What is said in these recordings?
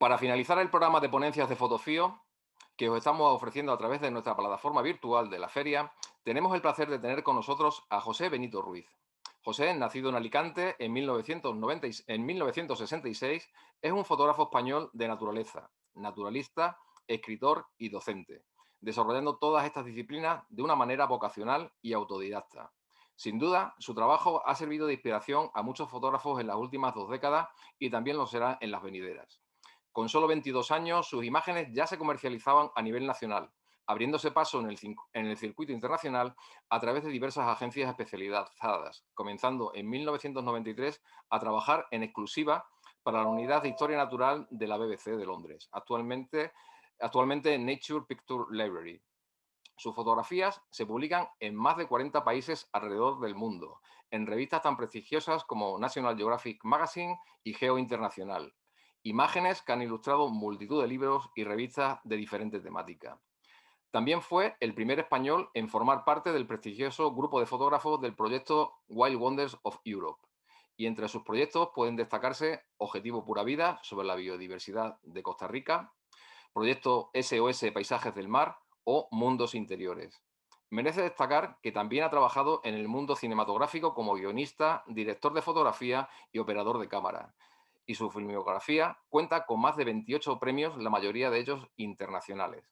Para finalizar el programa de ponencias de Fotofío, que os estamos ofreciendo a través de nuestra plataforma virtual de la feria, tenemos el placer de tener con nosotros a José Benito Ruiz. José, nacido en Alicante en 1966, es un fotógrafo español de naturaleza, naturalista, escritor y docente, desarrollando todas estas disciplinas de una manera vocacional y autodidacta. Sin duda, su trabajo ha servido de inspiración a muchos fotógrafos en las últimas 2 décadas y también lo será en las venideras. Con solo 22 años, sus imágenes ya se comercializaban a nivel nacional, abriéndose paso en el circuito internacional a través de diversas agencias especializadas, comenzando en 1993 a trabajar en exclusiva para la unidad de Historia Natural de la BBC de Londres, actualmente Nature Picture Library. Sus fotografías se publican en más de 40 países alrededor del mundo, en revistas tan prestigiosas como National Geographic Magazine y Geo Internacional. Imágenes que han ilustrado multitud de libros y revistas de diferente temática. También fue el primer español en formar parte del prestigioso grupo de fotógrafos del proyecto Wild Wonders of Europe. Y entre sus proyectos pueden destacarse Objetivo Pura Vida sobre la biodiversidad de Costa Rica, Proyecto SOS Paisajes del Mar o Mundos Interiores. Merece destacar que también ha trabajado en el mundo cinematográfico como guionista, director de fotografía y operador de cámara. Y su filmografía cuenta con más de 28 premios, la mayoría de ellos internacionales.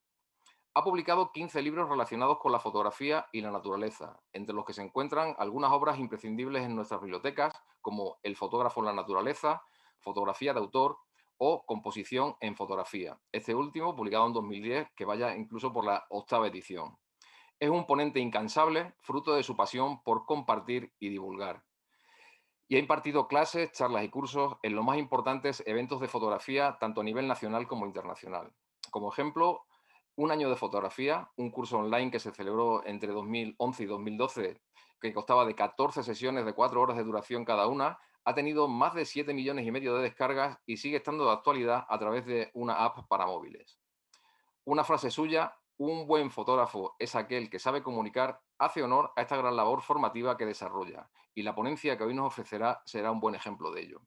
Ha publicado 15 libros relacionados con la fotografía y la naturaleza, entre los que se encuentran algunas obras imprescindibles en nuestras bibliotecas, como El fotógrafo en la naturaleza, Fotografía de autor o Composición en fotografía. Este último, publicado en 2010, que vaya incluso por la 8ª edición. Es un ponente incansable, fruto de su pasión por compartir y divulgar. Y ha impartido clases, charlas y cursos en los más importantes eventos de fotografía, tanto a nivel nacional como internacional. Como ejemplo, un año de fotografía, un curso online que se celebró entre 2011 y 2012, que constaba de 14 sesiones de 4 horas de duración cada una, ha tenido más de 7,5 millones de descargas y sigue estando de actualidad a través de una app para móviles. Una frase suya: un buen fotógrafo es aquel que sabe comunicar, hace honor a esta gran labor formativa que desarrolla, y la ponencia que hoy nos ofrecerá será un buen ejemplo de ello.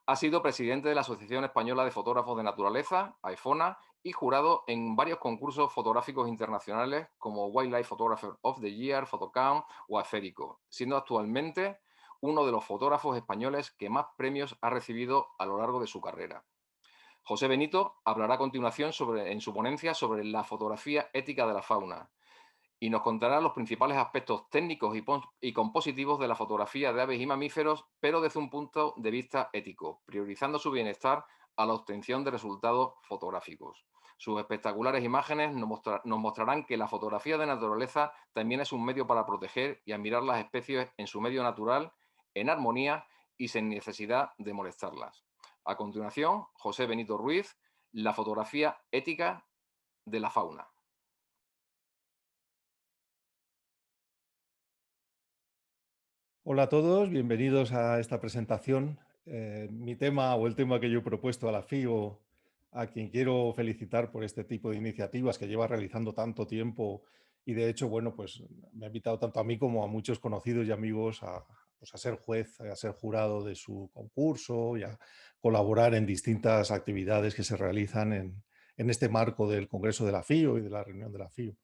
Ha sido presidente de la Asociación Española de Fotógrafos de Naturaleza, AIFONA, y jurado en varios concursos fotográficos internacionales como Wildlife Photographer of the Year, Photocam o Aférico, siendo actualmente uno de los fotógrafos españoles que más premios ha recibido a lo largo de su carrera. José Benito hablará a continuación en su ponencia sobre la fotografía ética de la fauna y nos contará los principales aspectos técnicos y compositivos de la fotografía de aves y mamíferos, pero desde un punto de vista ético, priorizando su bienestar a la obtención de resultados fotográficos. Sus espectaculares imágenes nos mostrarán que la fotografía de naturaleza también es un medio para proteger y admirar las especies en su medio natural, en armonía y sin necesidad de molestarlas. A continuación, José Benito Ruiz, la fotografía ética de la fauna. Hola a todos, bienvenidos a esta presentación. Mi tema o el tema que yo he propuesto a la FIO, a quien quiero felicitar por este tipo de iniciativas que lleva realizando tanto tiempo y de hecho, bueno, pues me ha invitado tanto a mí como a muchos conocidos y amigos pues a ser juez, a ser jurado de su concurso y a colaborar en distintas actividades que se realizan en este marco del Congreso de la FIO y de la reunión de la FIO.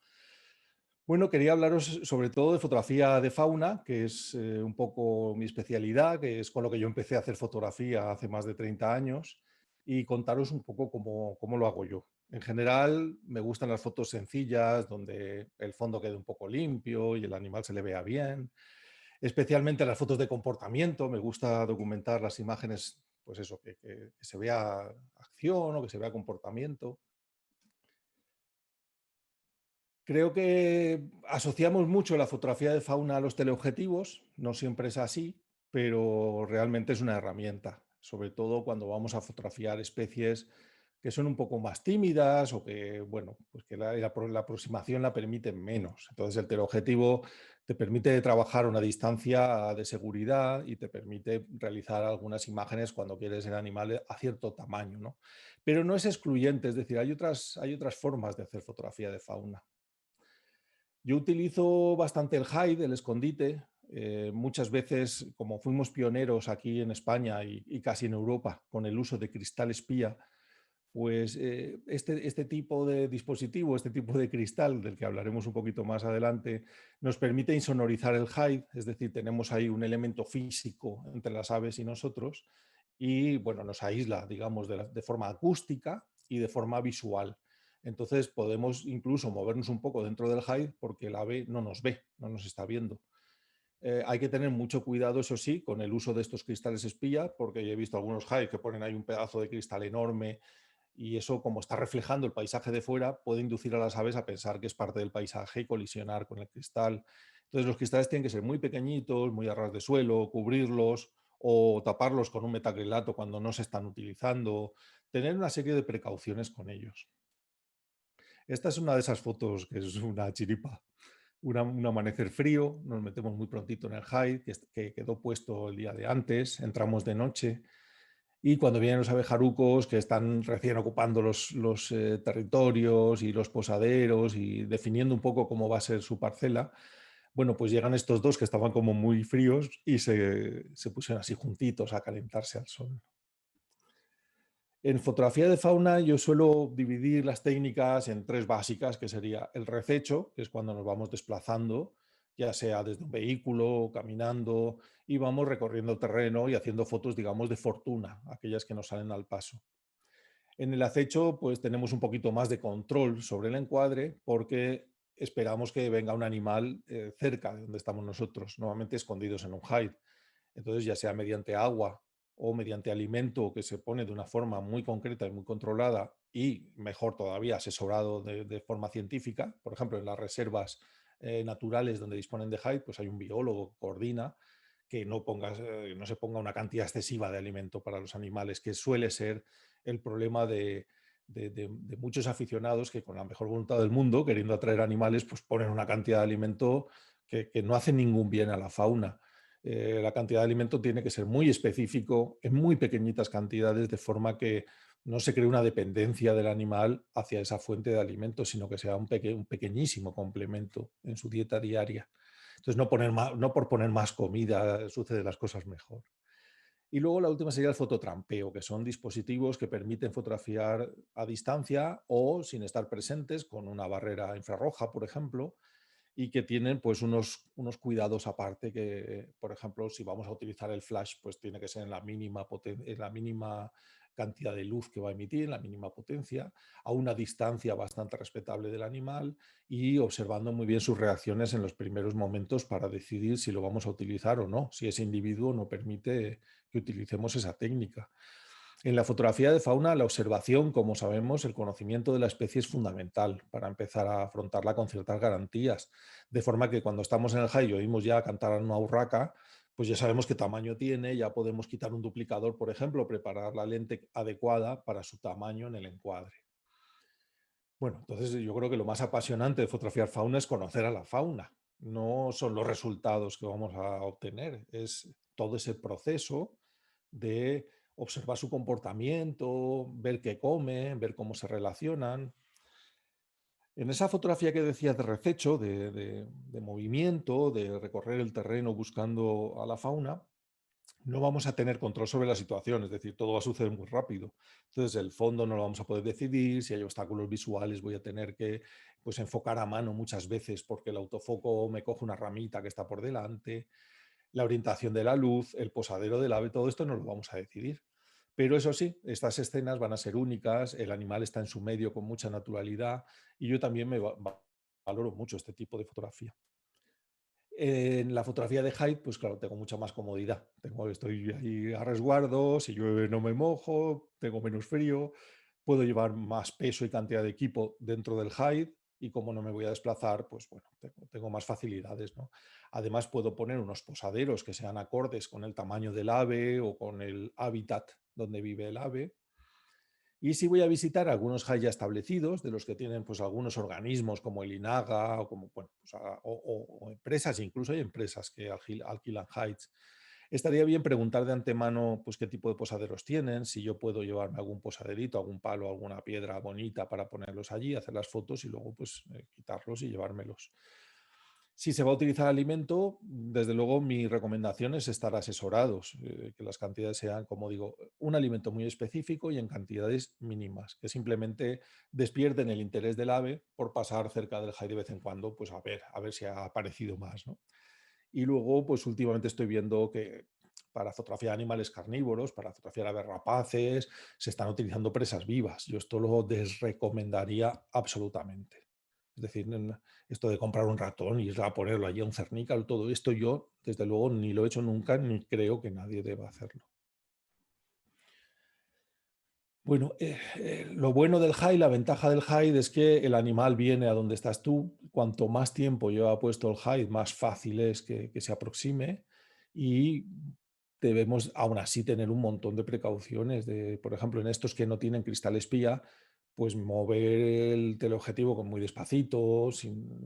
Bueno, quería hablaros sobre todo de fotografía de fauna, que es un poco mi especialidad, que es con lo que yo empecé a hacer fotografía hace más de 30 años, y contaros un poco cómo lo hago yo. En general, me gustan las fotos sencillas, donde el fondo quede un poco limpio y el animal se le vea bien. Especialmente las fotos de comportamiento, me gusta documentar las imágenes, pues eso, que se vea acción o que se vea comportamiento. Creo que asociamos mucho la fotografía de fauna a los teleobjetivos, no siempre es así, pero realmente es una herramienta, sobre todo cuando vamos a fotografiar especies que son un poco más tímidas o que, bueno, pues que la aproximación la permiten menos. Entonces el teleobjetivo te permite trabajar a una distancia de seguridad y te permite realizar algunas imágenes cuando quieres el animal a cierto tamaño, ¿no? Pero no es excluyente, es decir, hay otras formas de hacer fotografía de fauna. Yo utilizo bastante el hide, el escondite. Muchas veces, como fuimos pioneros aquí en España y casi en Europa con el uso de cristal espía, Pues este tipo de dispositivo, este tipo de cristal, del que hablaremos un poquito más adelante, nos permite insonorizar el hide, es decir, tenemos ahí un elemento físico entre las aves y nosotros, y bueno, nos aísla, digamos, de forma acústica y de forma visual. Entonces podemos incluso movernos un poco dentro del hide porque el ave no nos ve, no nos está viendo. Hay que tener mucho cuidado, eso sí, con el uso de estos cristales espía, porque yo he visto algunos hide que ponen ahí un pedazo de cristal enorme y eso, como está reflejando el paisaje de fuera, puede inducir a las aves a pensar que es parte del paisaje y colisionar con el cristal. Entonces los cristales tienen que ser muy pequeñitos, muy a ras de suelo, cubrirlos o taparlos con un metacrilato cuando no se están utilizando, tener una serie de precauciones con ellos. Esta es una de esas fotos que es una chiripa, un amanecer frío, nos metemos muy prontito en el hide, que quedó puesto el día de antes, entramos de noche y cuando vienen los abejarucos que están recién ocupando los territorios y los posaderos y definiendo un poco cómo va a ser su parcela, bueno, pues llegan estos dos que estaban como muy fríos y se pusieron así juntitos a calentarse al sol. En fotografía de fauna yo suelo dividir las técnicas en tres básicas, que sería el rececho, que es cuando nos vamos desplazando, ya sea desde un vehículo, caminando, y vamos recorriendo el terreno y haciendo fotos, digamos, de fortuna, aquellas que nos salen al paso. En el acecho, pues tenemos un poquito más de control sobre el encuadre porque esperamos que venga un animal cerca de donde estamos nosotros, normalmente escondidos en un hide. Entonces, ya sea mediante agua o mediante alimento que se pone de una forma muy concreta y muy controlada y, mejor todavía, asesorado de forma científica, por ejemplo, en las reservas naturales donde disponen de hide, pues hay un biólogo que coordina que no se ponga una cantidad excesiva de alimento para los animales, que suele ser el problema de muchos aficionados que con la mejor voluntad del mundo, queriendo atraer animales, pues ponen una cantidad de alimento que no hace ningún bien a la fauna. La cantidad de alimento tiene que ser muy específico, en muy pequeñitas cantidades, de forma que no se cree una dependencia del animal hacia esa fuente de alimento, sino que sea un pequeñísimo complemento en su dieta diaria. Entonces, no por poner más comida suceden las cosas mejor. Y luego la última sería el fototrampeo, que son dispositivos que permiten fotografiar a distancia o sin estar presentes con una barrera infrarroja, por ejemplo, y que tienen pues unos cuidados aparte que, por ejemplo, si vamos a utilizar el flash, pues tiene que ser en la mínima cantidad de luz que va a emitir, en la mínima potencia, a una distancia bastante respetable del animal y observando muy bien sus reacciones en los primeros momentos para decidir si lo vamos a utilizar o no, si ese individuo no permite que utilicemos esa técnica. En la fotografía de fauna, la observación, como sabemos, el conocimiento de la especie es fundamental para empezar a afrontarla con ciertas garantías. De forma que cuando estamos en el high y oímos ya cantar a una urraca, pues ya sabemos qué tamaño tiene, ya podemos quitar un duplicador, por ejemplo, preparar la lente adecuada para su tamaño en el encuadre. Bueno, entonces yo creo que lo más apasionante de fotografiar fauna es conocer a la fauna. No son los resultados que vamos a obtener, es todo ese proceso de observar su comportamiento, ver qué come, ver cómo se relacionan. En esa fotografía que decías de rececho, de movimiento, de recorrer el terreno buscando a la fauna, no vamos a tener control sobre la situación, es decir, todo va a suceder muy rápido. Entonces, el fondo no lo vamos a poder decidir, si hay obstáculos visuales voy a tener que pues, enfocar a mano muchas veces porque el autofoco me coge una ramita que está por delante, la orientación de la luz, el posadero del ave, todo esto no lo vamos a decidir. Pero eso sí, estas escenas van a ser únicas, el animal está en su medio con mucha naturalidad y yo también valoro mucho este tipo de fotografía. En la fotografía de Hyde, pues claro, tengo mucha más comodidad. Estoy ahí a resguardo, si llueve no me mojo, tengo menos frío, puedo llevar más peso y cantidad de equipo dentro del Hyde y como no me voy a desplazar, pues bueno, tengo más facilidades, ¿no? Además puedo poner unos posaderos que sean acordes con el tamaño del ave o con el hábitat donde vive el ave. Y si voy a visitar algunos HAI ya establecidos, de los que tienen pues, algunos organismos como el INAGA o, como, bueno, pues, o empresas, incluso hay empresas que alquilan HAIs, estaría bien preguntar de antemano pues, qué tipo de posaderos tienen, si yo puedo llevarme algún posaderito, algún palo, alguna piedra bonita para ponerlos allí, hacer las fotos y luego pues, quitarlos y llevármelos. Si se va a utilizar alimento, desde luego mi recomendación es estar asesorados, que las cantidades sean, como digo, un alimento muy específico y en cantidades mínimas, que simplemente despierten el interés del ave por pasar cerca del high de vez en cuando, pues a ver si ha aparecido más, ¿no? Y luego, pues últimamente estoy viendo que para fotografiar animales carnívoros, para fotografiar aves rapaces, se están utilizando presas vivas. Yo esto lo desrecomendaría absolutamente. Es decir, esto de comprar un ratón y ir a ponerlo allí a un cernícalo, todo esto yo, desde luego, ni lo he hecho nunca, ni creo que nadie deba hacerlo. Bueno, lo bueno del hide, la ventaja del hide es que el animal viene a donde estás tú. Cuanto más tiempo lleva puesto el hide, más fácil es que se aproxime y debemos aún así tener un montón de precauciones. Por ejemplo, en estos que no tienen cristal espía, pues mover el teleobjetivo con muy despacito,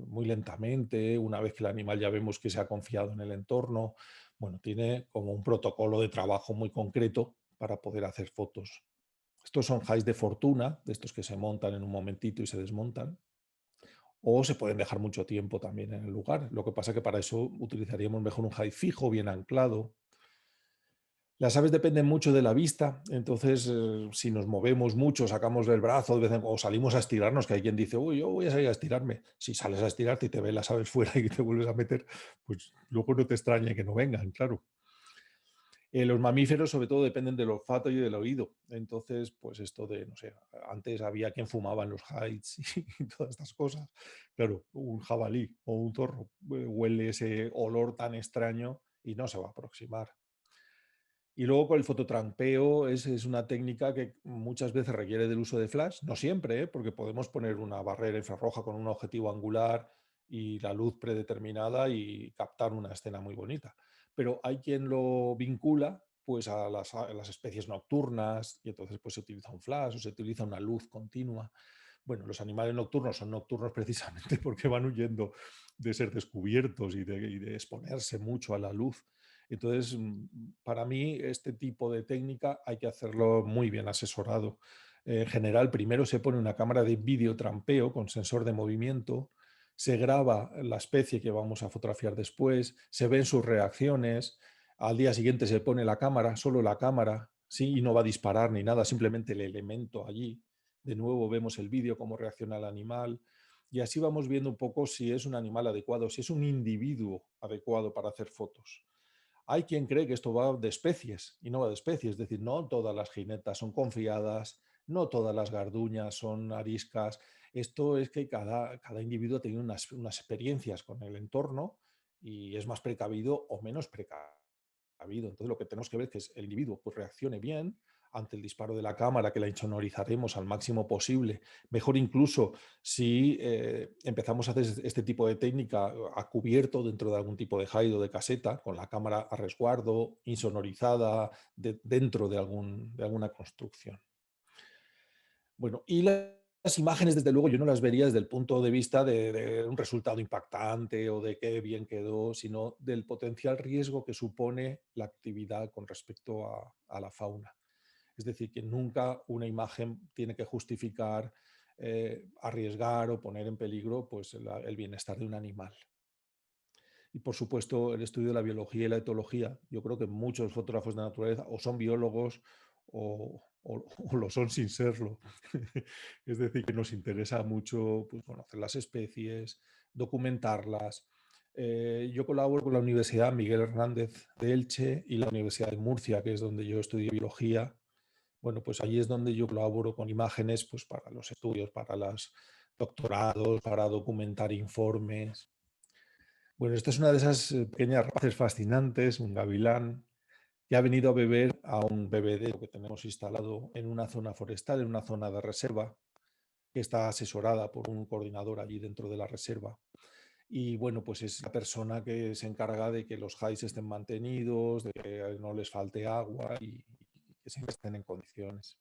muy lentamente, una vez que el animal ya vemos que se ha confiado en el entorno. Bueno, tiene como un protocolo de trabajo muy concreto para poder hacer fotos. Estos son highs de fortuna, de estos que se montan en un momentito y se desmontan, o se pueden dejar mucho tiempo también en el lugar. Lo que pasa es que para eso utilizaríamos mejor un high fijo, bien anclado. Las aves dependen mucho de la vista, entonces si nos movemos mucho, sacamos el brazo de vez en cuando, o salimos a estirarnos, que hay quien dice, uy, yo voy a salir a estirarme. Si sales a estirarte y te ven las aves fuera y te vuelves a meter, pues luego no te extraña que no vengan, claro. Los mamíferos, sobre todo, dependen del olfato y del oído. Entonces, pues esto de, no sé, antes había quien fumaba en los hides y todas estas cosas. Claro, un jabalí o un zorro huele ese olor tan extraño y no se va a aproximar. Y luego con el fototrampeo es una técnica que muchas veces requiere del uso de flash, no siempre, porque podemos poner una barrera infrarroja con un objetivo angular y la luz predeterminada y captar una escena muy bonita. Pero hay quien lo vincula pues a las especies nocturnas y entonces pues se utiliza un flash o se utiliza una luz continua. Bueno, los animales nocturnos son nocturnos precisamente porque van huyendo de ser descubiertos y de exponerse mucho a la luz. Entonces, para mí, este tipo de técnica hay que hacerlo muy bien asesorado. En general, primero se pone una cámara de videotrampeo con sensor de movimiento, se graba la especie que vamos a fotografiar después, se ven sus reacciones, al día siguiente se pone la cámara, solo la cámara, ¿sí? Y no va a disparar ni nada, simplemente el elemento allí. De nuevo vemos el vídeo, cómo reacciona el animal, y así vamos viendo un poco si es un animal adecuado, si es un individuo adecuado para hacer fotos. Hay quien cree que esto va de especies y no va de especies, es decir, no todas las jinetas son confiadas, no todas las garduñas son ariscas. Esto es que cada individuo tiene unas experiencias con el entorno y es más precavido o menos precavido. Entonces lo que tenemos que ver es que el individuo pues, reaccione bien ante el disparo de la cámara, que la insonorizaremos al máximo posible. Mejor incluso si empezamos a hacer este tipo de técnica a cubierto dentro de algún tipo de hide o de caseta, con la cámara a resguardo, insonorizada, dentro de alguna construcción. Bueno, y las imágenes, desde luego, yo no las vería desde el punto de vista de un resultado impactante o de qué bien quedó, sino del potencial riesgo que supone la actividad con respecto a la fauna. Es decir, que nunca una imagen tiene que justificar arriesgar o poner en peligro pues, el bienestar de un animal. Y por supuesto, el estudio de la biología y la etología. Yo creo que muchos fotógrafos de naturaleza o son biólogos o lo son sin serlo. Es decir, que nos interesa mucho pues, conocer las especies, documentarlas. Yo colaboro con la Universidad Miguel Hernández de Elche y la Universidad de Murcia, que es donde yo estudié biología. Bueno, pues allí es donde yo colaboro con imágenes pues, para los estudios, para los doctorados, para documentar informes. Bueno, esta es una de esas pequeñas rapaces fascinantes, un gavilán, que ha venido a beber a un bebedero que tenemos instalado en una zona forestal, en una zona de reserva, que está asesorada por un coordinador allí dentro de la reserva. Y bueno, pues es la persona que se encarga de que los highs estén mantenidos, de que no les falte agua y que siempre estén en condiciones.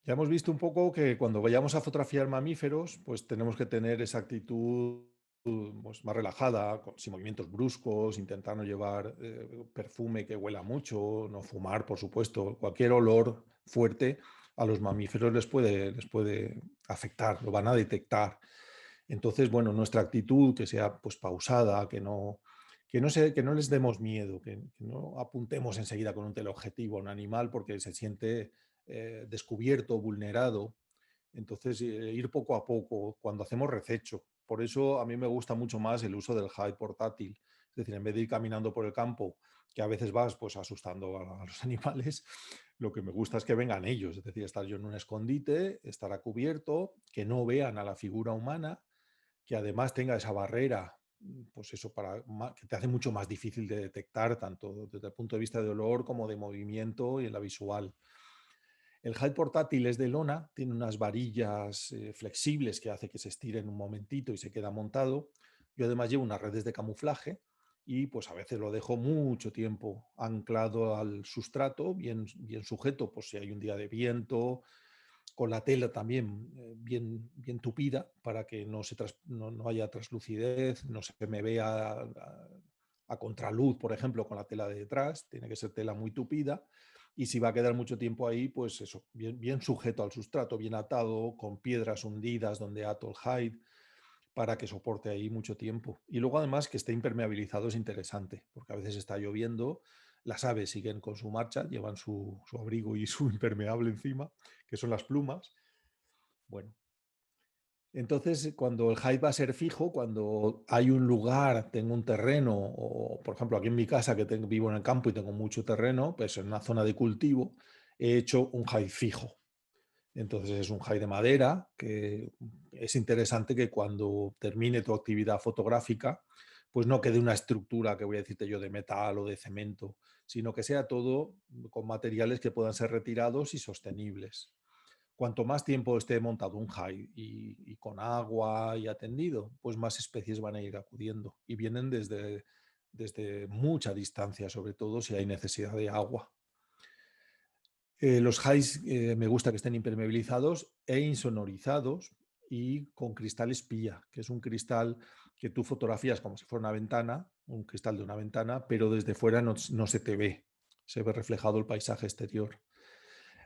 Ya hemos visto un poco que cuando vayamos a fotografiar mamíferos, pues tenemos que tener esa actitud pues, más relajada, sin movimientos bruscos, intentar no llevar perfume que huela mucho, no fumar, por supuesto. Cualquier olor fuerte a los mamíferos les puede afectar, lo van a detectar. Entonces, bueno, nuestra actitud que sea pues pausada, que no les demos miedo, que no apuntemos enseguida con un teleobjetivo a un animal porque se siente descubierto, vulnerado. Entonces, ir poco a poco, cuando hacemos rececho. Por eso a mí me gusta mucho más el uso del hide portátil. Es decir, en vez de ir caminando por el campo, que a veces vas pues asustando a los animales, lo que me gusta es que vengan ellos. Es decir, estar yo en un escondite, estar a cubierto, que no vean a la figura humana, que además tenga esa barrera, pues eso, que te hace mucho más difícil de detectar, tanto desde el punto de vista de olor como de movimiento y en la visual. El hide portátil es de lona, tiene unas varillas flexibles que hace que se estire en un momentito y se queda montado. Yo además llevo unas redes de camuflaje y pues a veces lo dejo mucho tiempo anclado al sustrato, bien sujeto, por si hay un día de viento, con la tela también bien tupida para que no haya traslucidez, no se me vea a contraluz, por ejemplo, con la tela de detrás, tiene que ser tela muy tupida. Y si va a quedar mucho tiempo ahí, pues eso, bien sujeto al sustrato, bien atado, con piedras hundidas donde ato el hide, para que soporte ahí mucho tiempo. Y luego además que esté impermeabilizado es interesante, porque a veces está lloviendo, las aves siguen con su marcha, llevan su abrigo y su impermeable encima, que son las plumas. Bueno, entonces cuando el hide va a ser fijo, cuando hay un lugar, tengo un terreno, o por ejemplo aquí en mi casa que vivo en el campo y tengo mucho terreno, pues en una zona de cultivo he hecho un hide fijo. Entonces es un hide de madera que es interesante que cuando termine tu actividad fotográfica, pues no quede una estructura que voy a decirte yo de metal o de cemento, sino que sea todo con materiales que puedan ser retirados y sostenibles. Cuanto más tiempo esté montado un hide y con agua y atendido, pues más especies van a ir acudiendo y vienen desde mucha distancia, sobre todo si hay necesidad de agua. Los highs me gusta que estén impermeabilizados e insonorizados y con cristal espía, que es un cristal que tú fotografías como si fuera una ventana, un cristal de una ventana, pero desde fuera no se te ve, se ve reflejado el paisaje exterior.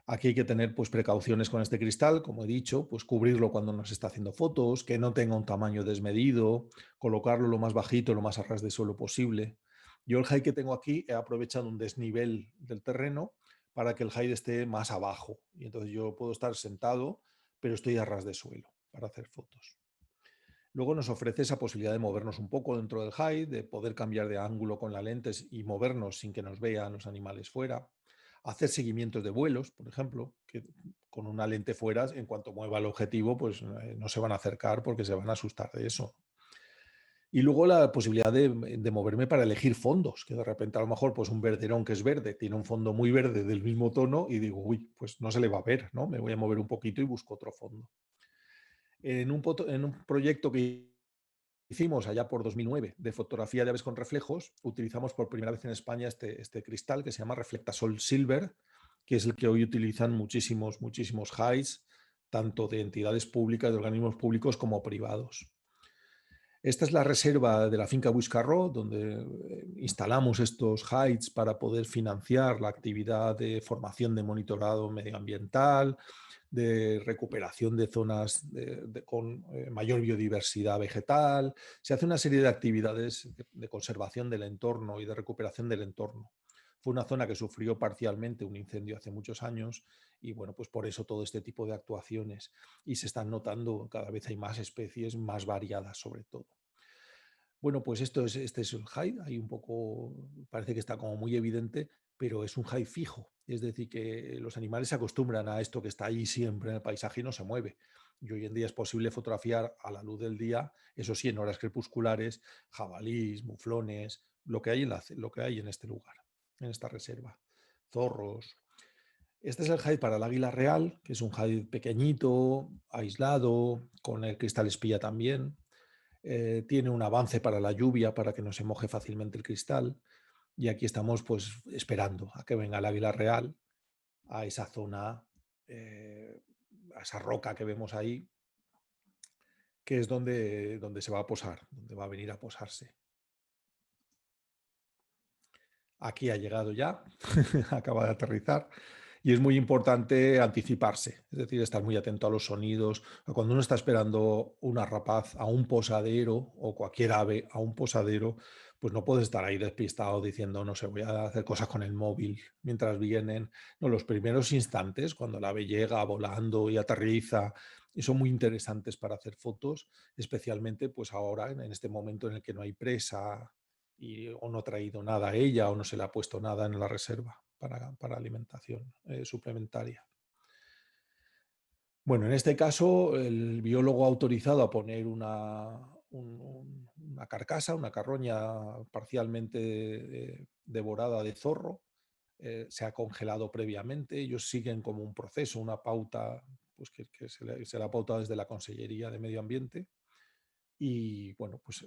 Aquí hay que tener pues precauciones con este cristal, como he dicho, pues cubrirlo cuando nos está haciendo fotos, que no tenga un tamaño desmedido, colocarlo lo más bajito, lo más a ras de suelo posible. Yo el hide que tengo aquí he aprovechado un desnivel del terreno para que el hide esté más abajo. Y entonces yo puedo estar sentado, pero estoy a ras de suelo para hacer fotos. Luego nos ofrece esa posibilidad de movernos un poco dentro del hide, de poder cambiar de ángulo con la lente y movernos sin que nos vean los animales fuera. Hacer seguimientos de vuelos, por ejemplo, que con una lente fuera, en cuanto mueva el objetivo, pues no se van a acercar porque se van a asustar de eso. Y luego la posibilidad de moverme para elegir fondos, que de repente a lo mejor pues un verderón que es verde tiene un fondo muy verde del mismo tono y digo, uy, pues no se le va a ver, ¿no? Me voy a mover un poquito y busco otro fondo. En un proyecto que hicimos allá por 2009 de fotografía de aves con reflejos, utilizamos por primera vez en España este cristal que se llama Reflectasol Silver, que es el que hoy utilizan muchísimos hides, tanto de entidades públicas, de organismos públicos como privados. Esta es la reserva de la finca Buiscarró, donde instalamos estos hides para poder financiar la actividad de formación de monitorado medioambiental, de recuperación de zonas con mayor biodiversidad vegetal. Se hace una serie de actividades de conservación del entorno y de recuperación del entorno. Fue una zona que sufrió parcialmente un incendio hace muchos años y bueno, pues por eso todo este tipo de actuaciones. Y se están notando, cada vez hay más especies, más variadas sobre todo. Bueno, pues este es el hide, ahí un poco, parece que está como muy evidente, pero es un hide fijo. Es decir, que los animales se acostumbran a esto que está ahí siempre en el paisaje y no se mueve. Y hoy en día es posible fotografiar a la luz del día, eso sí, en horas crepusculares, jabalís, muflones, lo que hay en este lugar, en esta reserva. Zorros. Este es el hide para el águila real, que es un hide pequeñito, aislado, con el cristal espía también. Tiene un avance para la lluvia para que no se moje fácilmente el cristal y aquí estamos pues esperando a que venga el águila real a esa zona, eh, a esa roca que vemos ahí, que es donde se va a posar, donde va a venir a posarse. Aquí ha llegado ya, acaba de aterrizar Y es muy importante anticiparse, es decir, estar muy atento a los sonidos. Cuando uno está esperando una rapaz a un posadero o cualquier ave a un posadero, pues no puedes estar ahí despistado diciendo, no sé, voy a hacer cosas con el móvil mientras vienen. No, los primeros instantes, cuando el ave llega volando y aterriza, y son muy interesantes para hacer fotos, especialmente pues ahora, en este momento en el que no hay presa o no ha traído nada a ella o no se le ha puesto nada en la reserva para alimentación suplementaria. Bueno, en este caso, el biólogo ha autorizado a poner una carcasa, una carroña parcialmente devorada de zorro. Se ha congelado previamente. Ellos siguen como un proceso, una pauta pues que se le ha pautado desde la Consellería de Medio Ambiente. Y bueno, pues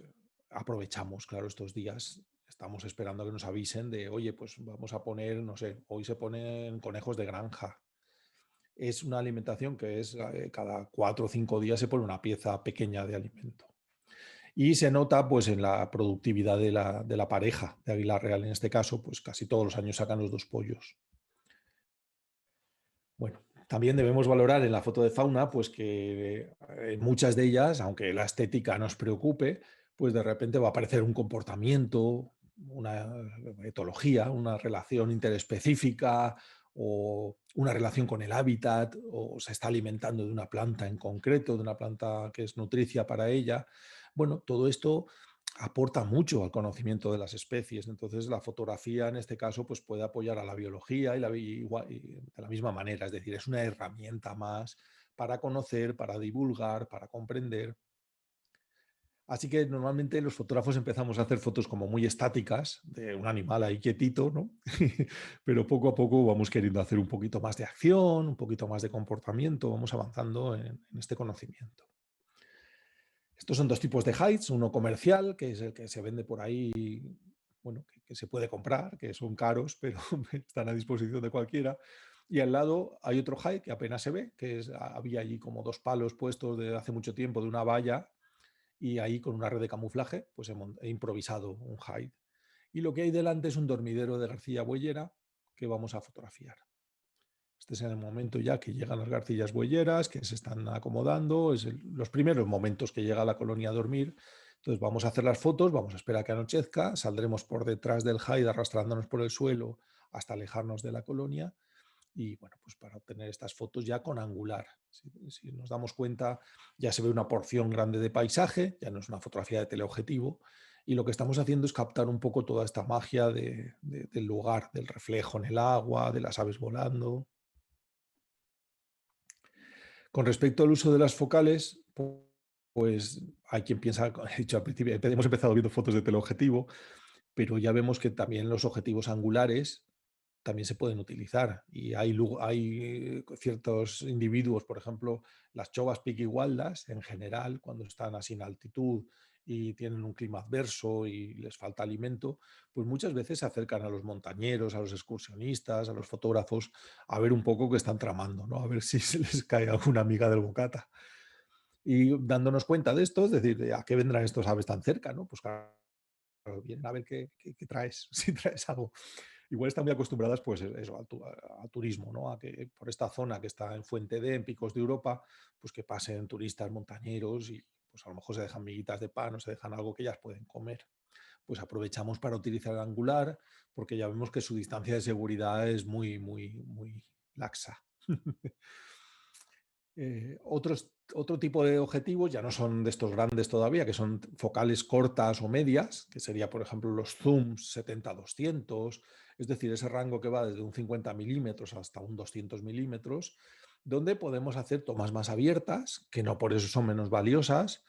aprovechamos, claro, estos días. Estamos esperando a que nos avisen de, oye, pues vamos a poner, no sé, hoy se ponen conejos de granja. Es una alimentación que es cada 4 o 5 días se pone una pieza pequeña de alimento. Y se nota pues en la productividad de la pareja de Águila Real. En este caso, pues casi todos los años sacan los 2 pollos. Bueno, también debemos valorar en la foto de fauna, pues que en muchas de ellas, aunque la estética nos preocupe, pues de repente va a aparecer un comportamiento, una etología, una relación interespecífica o una relación con el hábitat, o se está alimentando de una planta en concreto, de una planta que es nutricia para ella. Bueno, todo esto aporta mucho al conocimiento de las especies. Entonces, la fotografía en este caso pues, puede apoyar a la biología y de la misma manera. Es decir, es una herramienta más para conocer, para divulgar, para comprender. Así que normalmente los fotógrafos empezamos a hacer fotos como muy estáticas de un animal ahí quietito, ¿no? Pero poco a poco vamos queriendo hacer un poquito más de acción, un poquito más de comportamiento, vamos avanzando en este conocimiento. Estos son dos tipos de hides, uno comercial, que es el que se vende por ahí, bueno, que se puede comprar, que son caros, pero están a disposición de cualquiera. Y al lado hay otro hide que apenas se ve, había allí como 2 palos puestos de hace mucho tiempo de una valla y ahí con una red de camuflaje pues he improvisado un hide. Y lo que hay delante es un dormidero de García Bueyera que vamos a fotografiar. Este es en el momento ya que llegan las garcillas bueyeras, que se están acomodando, los primeros momentos que llega la colonia a dormir. Entonces vamos a hacer las fotos, vamos a esperar a que anochezca, saldremos por detrás del hide arrastrándonos por el suelo hasta alejarnos de la colonia y bueno, pues para obtener estas fotos ya con angular. Si nos damos cuenta, ya se ve una porción grande de paisaje, ya no es una fotografía de teleobjetivo, y lo que estamos haciendo es captar un poco toda esta magia del lugar, del reflejo en el agua, de las aves volando. Con respecto al uso de las focales, pues hay quien piensa, he dicho al principio, hemos empezado viendo fotos de teleobjetivo, pero ya vemos que también los objetivos angulares también se pueden utilizar. Y hay ciertos individuos, por ejemplo, las chovas piquigualdas, en general, cuando están así en altitud y tienen un clima adverso y les falta alimento, pues muchas veces se acercan a los montañeros, a los excursionistas, a los fotógrafos, a ver un poco qué están tramando, ¿no? A ver si se les cae alguna miga del bocata. Y dándonos cuenta de esto, es decir, ¿a qué vendrán estos aves tan cerca? ¿No? Pues claro, vienen a ver qué traes, si traes algo. Igual están muy acostumbradas pues eso, al turismo, ¿no? A que por esta zona que está en Fuente D, en Picos de Europa, pues que pasen turistas montañeros y pues a lo mejor se dejan miguitas de pan o se dejan algo que ellas pueden comer. Pues aprovechamos para utilizar el angular porque ya vemos que su distancia de seguridad es muy laxa. Otro tipo de objetivos ya no son de estos grandes todavía, que son focales cortas o medias, que sería, por ejemplo, los zooms 70-200, es decir, ese rango que va desde un 50 milímetros hasta un 200 milímetros, donde podemos hacer tomas más abiertas, que no por eso son menos valiosas.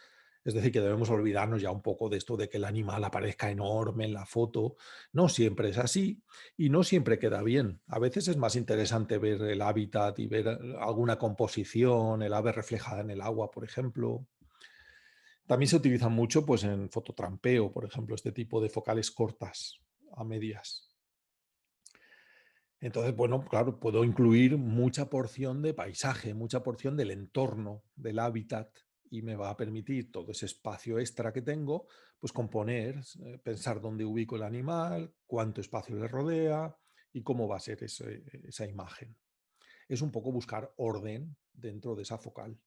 Es decir, que debemos olvidarnos ya un poco de esto de que el animal aparezca enorme en la foto. No siempre es así y no siempre queda bien. A veces es más interesante ver el hábitat y ver alguna composición, el ave reflejada en el agua, por ejemplo. También se utilizan mucho pues, en fototrampeo, por ejemplo, este tipo de focales cortas a medias. Entonces, bueno, claro, puedo incluir mucha porción de paisaje, mucha porción del entorno, del hábitat, y me va a permitir todo ese espacio extra que tengo, pues componer, pensar dónde ubico el animal, cuánto espacio le rodea y cómo va a ser esa imagen. es un poco buscar orden dentro de esa focal.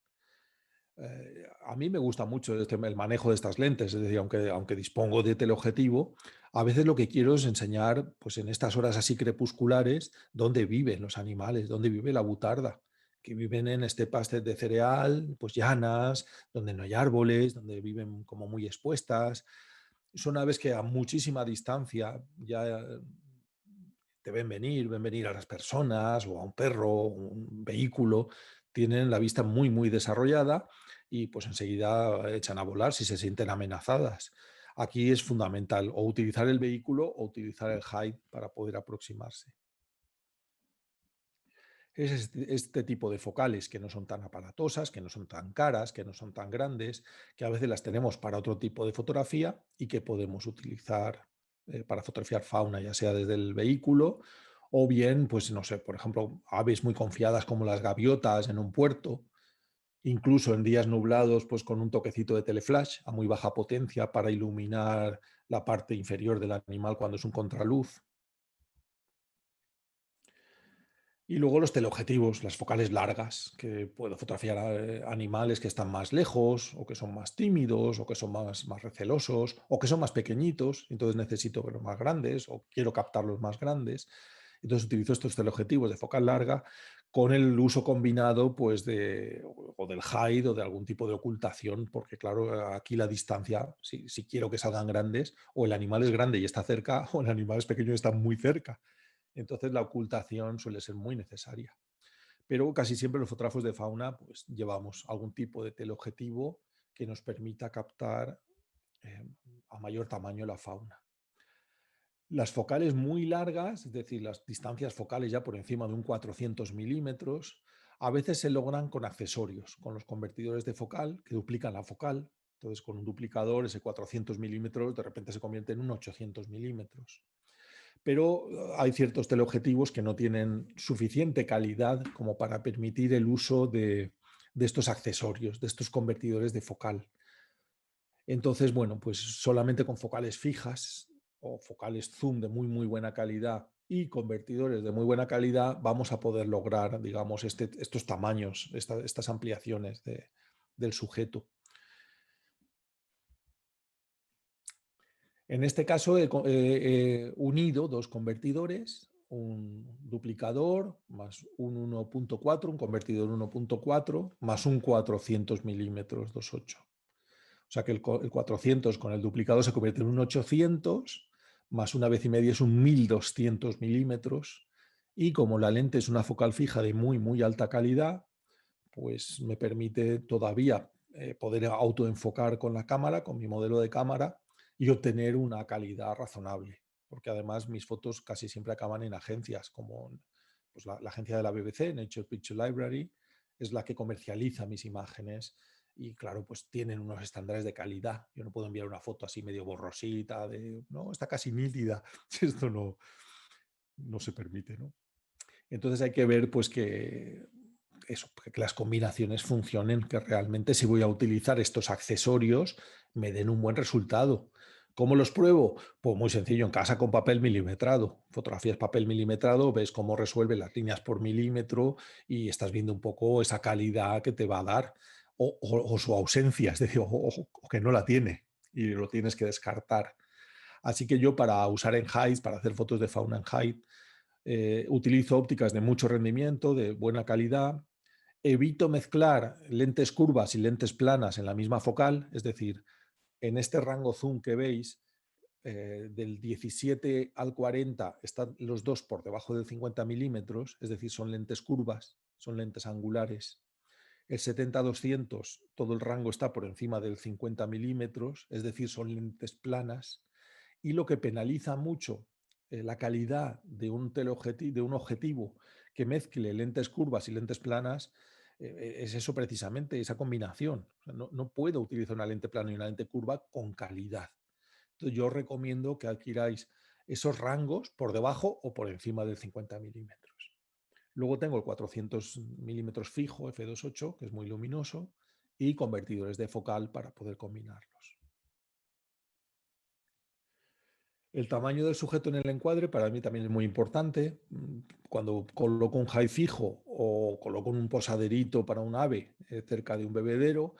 A mí me gusta mucho el manejo de estas lentes, es decir, aunque dispongo de teleobjetivo, a veces lo que quiero es enseñar, pues en estas horas así crepusculares, dónde viven los animales, dónde vive la butarda, que viven en estepas de cereal, pues llanas, donde no hay árboles, donde viven como muy expuestas. Son aves que a muchísima distancia ya te ven venir a las personas o a un perro, un vehículo, tienen la vista muy, muy desarrollada y pues enseguida echan a volar si se sienten amenazadas. Aquí es fundamental o utilizar el vehículo o utilizar el hide para poder aproximarse. Es este tipo de focales que no son tan aparatosas, que no son tan caras, que no son tan grandes, que a veces las tenemos para otro tipo de fotografía y que podemos utilizar para fotografiar fauna, ya sea desde el vehículo o bien, pues no sé, por ejemplo, aves muy confiadas como las gaviotas en un puerto, incluso en días nublados, pues con un toquecito de teleflash a muy baja potencia para iluminar la parte inferior del animal cuando es un contraluz. Y luego los teleobjetivos, las focales largas, que puedo fotografiar a animales que están más lejos, o que son más tímidos, o que son más recelosos, o que son más pequeñitos, entonces necesito verlos más grandes, o quiero captarlos más grandes. Entonces utilizo estos teleobjetivos de focal larga con el uso combinado pues o del hide o de algún tipo de ocultación, porque claro, aquí la distancia, si quiero que salgan grandes, o el animal es grande y está cerca, o el animal es pequeño y está muy cerca. Entonces la ocultación suele ser muy necesaria. Pero casi siempre los fotógrafos de fauna pues, llevamos algún tipo de teleobjetivo que nos permita captar eh, a mayor tamaño la fauna. Las focales muy largas, es decir, las distancias focales ya por encima de un 400 milímetros, a veces se logran con accesorios, con los convertidores de focal que duplican la focal. Entonces, con un duplicador, ese 400 milímetros de repente se convierte en un 800 milímetros. Pero hay ciertos teleobjetivos que no tienen suficiente calidad como para permitir el uso de estos accesorios, de estos convertidores de focal. Entonces, bueno, pues solamente con focales fijas o focales zoom de muy, muy buena calidad y convertidores de muy buena calidad vamos a poder lograr, digamos, estos tamaños, estas ampliaciones del sujeto. En este caso he unido dos convertidores, un duplicador más un 1.4, un convertidor 1.4 más un 400 milímetros 2.8. O sea que el 400 con el duplicador se convierte en un 800 más una vez y media es un 1200 milímetros y como la lente es una focal fija de muy, muy alta calidad, pues me permite todavía poder autoenfocar con la cámara, con mi modelo de cámara y obtener una calidad razonable. Porque además mis fotos casi siempre acaban en agencias, como pues la agencia de la BBC, Nature Picture Library, es la que comercializa mis imágenes y claro, pues tienen unos estándares de calidad. Yo no puedo enviar una foto así medio borrosita, no, está casi nítida. Esto no se permite, ¿no? Entonces hay que ver pues que las combinaciones funcionen, que realmente si voy a utilizar estos accesorios me den un buen resultado. ¿Cómo los pruebo? Pues muy sencillo, en casa con papel milimetrado. Fotografías papel milimetrado, ves cómo resuelve las líneas por milímetro y estás viendo un poco esa calidad que te va a dar o su ausencia, es decir, o que no la tiene y lo tienes que descartar. Así que yo para usar en HEIDS, para hacer fotos de fauna en HEIDS, utilizo ópticas de mucho rendimiento, de buena calidad. Evito mezclar lentes curvas y lentes planas en la misma focal, es decir, en este rango zoom que veis, del 17 al 40 están los dos por debajo del 50 milímetros, es decir, son lentes curvas, son lentes angulares. El 70-200, todo el rango está por encima del 50 milímetros, es decir, son lentes planas. Y lo que penaliza mucho la calidad de de un objetivo que mezcle lentes curvas y lentes planas es eso precisamente, esa combinación. O sea, no puedo utilizar una lente plana y una lente curva con calidad. Entonces yo os recomiendo que adquiráis esos rangos por debajo o por encima del 50 milímetros. Luego tengo el 400 milímetros fijo f2.8, que es muy luminoso, y convertidores de focal para poder combinarlos. El tamaño del sujeto en el encuadre para mí también es muy importante. Cuando coloco un high fijo o coloco un posaderito para un ave cerca de un bebedero,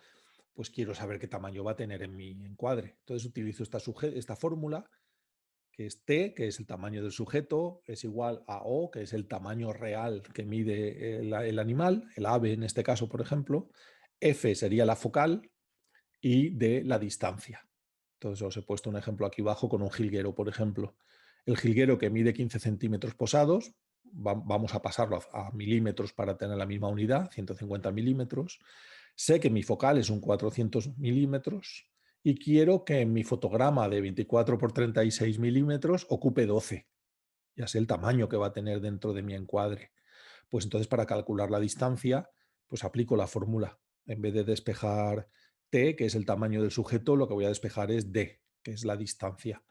pues quiero saber qué tamaño va a tener en mi encuadre. Entonces utilizo esta fórmula, que es T, que es el tamaño del sujeto, es igual a O, que es el tamaño real que mide el animal, el ave en este caso, por ejemplo. F sería la focal y D la distancia. Entonces os he puesto un ejemplo aquí abajo con un jilguero, por ejemplo. El jilguero que mide 15 centímetros posados, vamos a pasarlo a milímetros para tener la misma unidad, 150 milímetros. Sé que mi focal es un 400 milímetros y quiero que en mi fotograma de 24 por 36 milímetros ocupe 12. Ya sé el tamaño que va a tener dentro de mi encuadre. Pues entonces para calcular la distancia, pues aplico la fórmula. En vez de despejar T, que es el tamaño del sujeto, lo que voy a despejar es D, que es la distancia.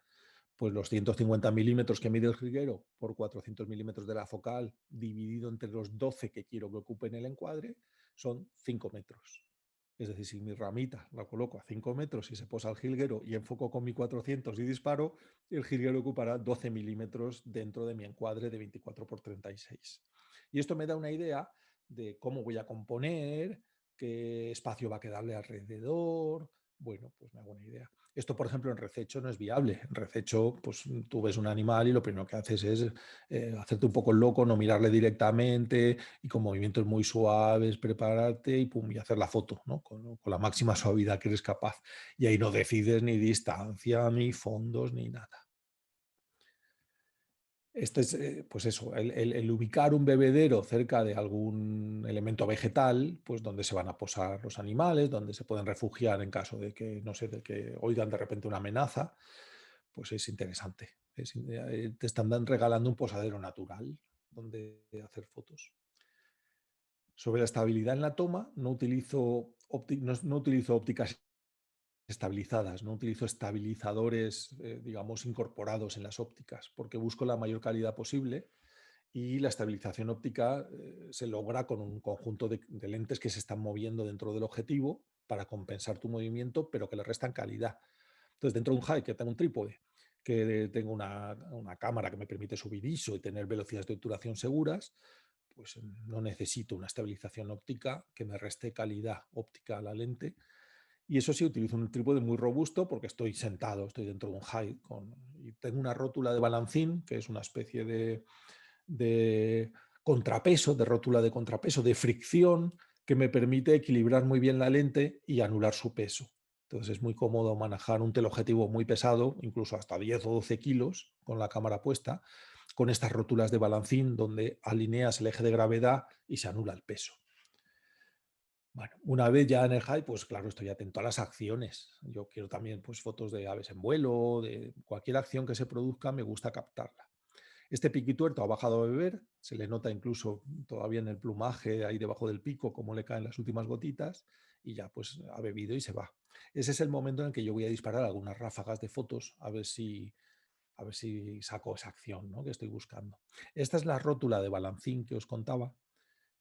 Pues los 150 milímetros que mide el jilguero por 400 milímetros de la focal dividido entre los 12 que quiero que ocupen el encuadre son 5 metros. Es decir, si mi ramita la coloco a 5 metros y se posa al jilguero y enfoco con mi 400 y disparo, el jilguero ocupará 12 milímetros dentro de mi encuadre de 24 por 36. Y esto me da una idea de cómo voy a componer, qué espacio va a quedarle alrededor. Bueno, pues me hago una idea. Esto, por ejemplo, en Rececho no es viable. En Rececho, pues tú ves un animal y lo primero que haces es hacerte un poco el loco, no mirarle directamente y con movimientos muy suaves prepararte y pum, y hacer la foto, ¿no? Con la máxima suavidad que eres capaz. Y ahí no decides ni distancia, ni fondos, ni nada. Esto es, pues eso, el ubicar un bebedero cerca de algún elemento vegetal, pues donde se van a posar los animales, donde se pueden refugiar en caso de que, no sé, de que oigan de repente una amenaza, pues es interesante. Te están regalando un posadero natural donde hacer fotos. Sobre la estabilidad en la toma, no utilizo ópticas estabilizadas, no utilizo estabilizadores, digamos, incorporados en las ópticas, porque busco la mayor calidad posible y la estabilización óptica se logra con un conjunto de lentes que se están moviendo dentro del objetivo para compensar tu movimiento, pero que le restan calidad. Entonces, dentro de un high que tengo un trípode, que tengo una cámara que me permite subir ISO y tener velocidades de obturación seguras, pues no necesito una estabilización óptica que me reste calidad óptica a la lente. Y eso sí, utilizo un trípode muy robusto porque estoy sentado, estoy dentro de un high. Y tengo una rótula de balancín, que es una especie de contrapeso, de rótula de contrapeso, de fricción, que me permite equilibrar muy bien la lente y anular su peso. Entonces es muy cómodo manejar un teleobjetivo muy pesado, incluso hasta 10 o 12 kilos con la cámara puesta, con estas rótulas de balancín donde alineas el eje de gravedad y se anula el peso. Bueno, una vez ya en el high, pues claro, estoy atento a las acciones. Yo quiero también pues, fotos de aves en vuelo, de cualquier acción que se produzca, me gusta captarla. Este piquituerto ha bajado a beber, se le nota incluso todavía en el plumaje ahí debajo del pico cómo le caen las últimas gotitas y ya pues ha bebido y se va. Ese es el momento en el que yo voy a disparar algunas ráfagas de fotos a ver si saco esa acción, ¿no?, que estoy buscando. Esta es la rótula de balancín que os contaba,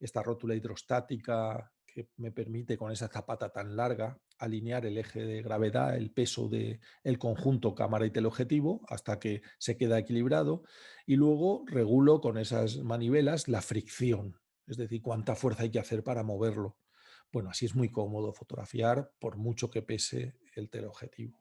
esta rótula hidrostática que me permite con esa zapata tan larga alinear el eje de gravedad, el peso del conjunto cámara y teleobjetivo hasta que se queda equilibrado y luego regulo con esas manivelas la fricción, es decir, cuánta fuerza hay que hacer para moverlo. Bueno, así es muy cómodo fotografiar por mucho que pese el teleobjetivo.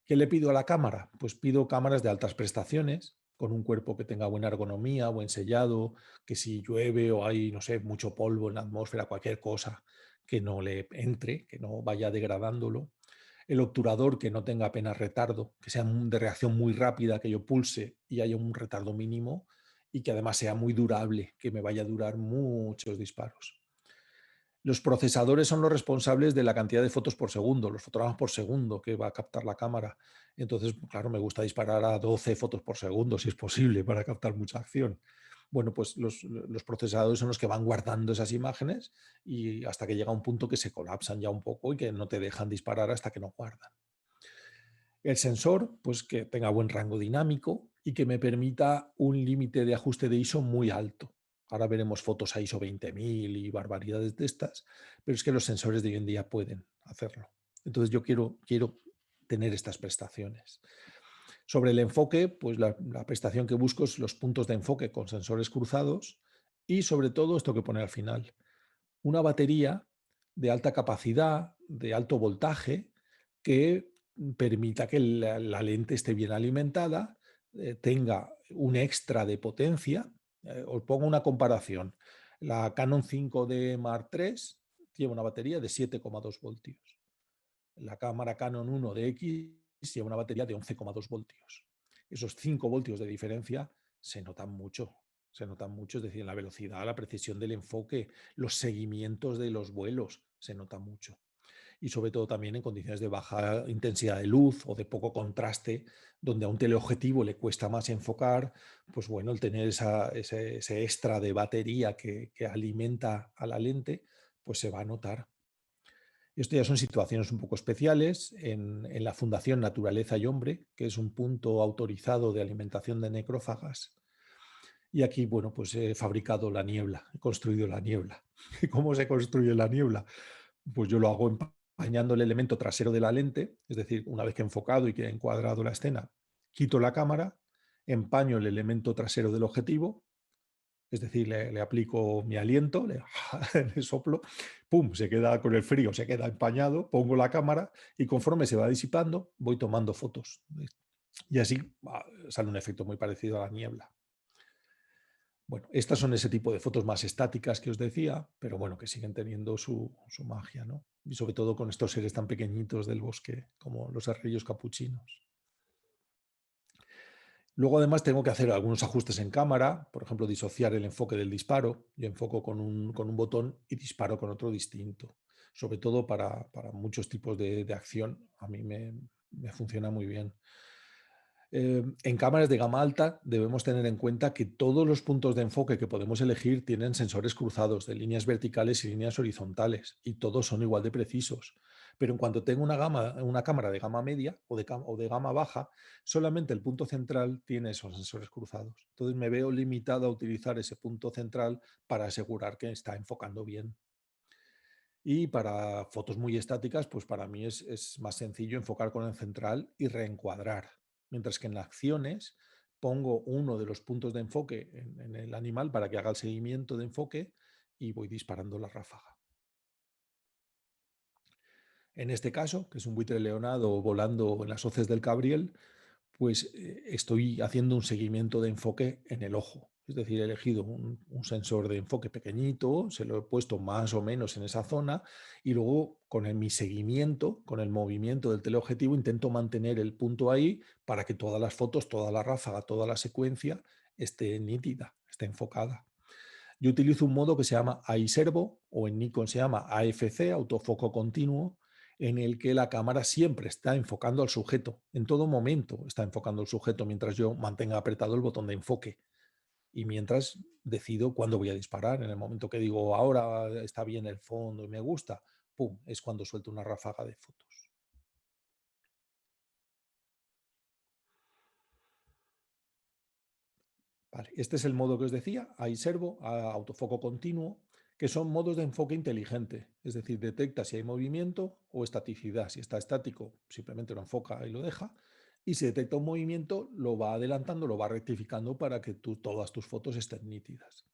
¿Qué le pido a la cámara? Pues pido cámaras de altas prestaciones, con un cuerpo que tenga buena ergonomía, buen sellado, que si llueve o hay, no sé, mucho polvo en la atmósfera, cualquier cosa, que no le entre, que no vaya degradándolo. El obturador que no tenga apenas retardo, que sea de reacción muy rápida, que yo pulse y haya un retardo mínimo y que además sea muy durable, que me vaya a durar muchos disparos. Los procesadores son los responsables de la cantidad de fotos por segundo, los fotogramas por segundo que va a captar la cámara. Entonces, claro, me gusta disparar a 12 fotos por segundo, si es posible, para captar mucha acción. Bueno, pues los procesadores son los que van guardando esas imágenes y hasta que llega un punto que se colapsan ya un poco y que no te dejan disparar hasta que no guardan. El sensor, pues que tenga buen rango dinámico y que me permita un límite de ajuste de ISO muy alto. Ahora veremos fotos a ISO 20.000 y barbaridades de estas, pero es que los sensores de hoy en día pueden hacerlo. Entonces yo quiero tener estas prestaciones. Sobre el enfoque, pues la prestación que busco es los puntos de enfoque con sensores cruzados y sobre todo esto que pone al final, una batería de alta capacidad, de alto voltaje, que permita que la lente esté bien alimentada, tenga un extra de potencia. Os pongo una comparación. La Canon 5D Mark III lleva una batería de 7,2 voltios. La cámara Canon 1DX lleva una batería de 11,2 voltios. Esos 5 voltios de diferencia se notan mucho. Se notan mucho, es decir, en la velocidad, la precisión del enfoque, los seguimientos de los vuelos, se nota mucho. Y sobre todo también en condiciones de baja intensidad de luz o de poco contraste, donde a un teleobjetivo le cuesta más enfocar, pues bueno, el tener ese extra de batería que alimenta a la lente, pues se va a notar. Esto ya son situaciones un poco especiales en la Fundación Naturaleza y Hombre, que es un punto autorizado de alimentación de necrófagas. Y aquí, bueno, pues he fabricado la niebla, he construido la niebla. ¿Y cómo se construye la niebla? Pues yo lo hago empañando el elemento trasero de la lente, es decir, una vez que he enfocado y que he encuadrado la escena, quito la cámara, empaño el elemento trasero del objetivo, es decir, le aplico mi aliento, le soplo, pum, se queda con el frío, se queda empañado, pongo la cámara y conforme se va disipando, voy tomando fotos. Y así sale un efecto muy parecido a la niebla. Bueno, estas son ese tipo de fotos más estáticas que os decía, pero bueno, que siguen teniendo su magia, ¿no? Y sobre todo con estos seres tan pequeñitos del bosque como los arrillos capuchinos. Luego, además, tengo que hacer algunos ajustes en cámara, por ejemplo, disociar el enfoque del disparo. Yo enfoco con un botón y disparo con otro distinto. Sobre todo para muchos tipos de acción, a mí me funciona muy bien. En cámaras de gama alta debemos tener en cuenta que todos los puntos de enfoque que podemos elegir tienen sensores cruzados de líneas verticales y líneas horizontales y todos son igual de precisos. Pero en cuanto tengo una cámara de gama media o de gama baja, solamente el punto central tiene esos sensores cruzados. Entonces me veo limitado a utilizar ese punto central para asegurar que está enfocando bien. Y para fotos muy estáticas, pues para mí es más sencillo enfocar con el central y reencuadrar. Mientras que en las acciones pongo uno de los puntos de enfoque en el animal para que haga el seguimiento de enfoque y voy disparando la ráfaga. En este caso, que es un buitre leonado volando en las hoces del Cabriel, pues estoy haciendo un seguimiento de enfoque en el ojo. Es decir, he elegido un sensor de enfoque pequeñito, se lo he puesto más o menos en esa zona y luego con mi seguimiento, con el movimiento del teleobjetivo, intento mantener el punto ahí para que todas las fotos, toda la ráfaga, toda la secuencia esté nítida, esté enfocada. Yo utilizo un modo que se llama iServo o en Nikon se llama AFC, autofoco continuo, en el que la cámara siempre está enfocando al sujeto, en todo momento está enfocando al sujeto mientras yo mantenga apretado el botón de enfoque y mientras decido cuándo voy a disparar. En el momento que digo ahora está bien el fondo y me gusta, pum, es cuando suelto una ráfaga de fotos. Vale, este es el modo que os decía, iServo, autofoco continuo, que son modos de enfoque inteligente, es decir, detecta si hay movimiento o estaticidad. Si está estático, simplemente lo enfoca y lo deja, y si detecta un movimiento, lo va adelantando, lo va rectificando para que todas tus fotos estén nítidas.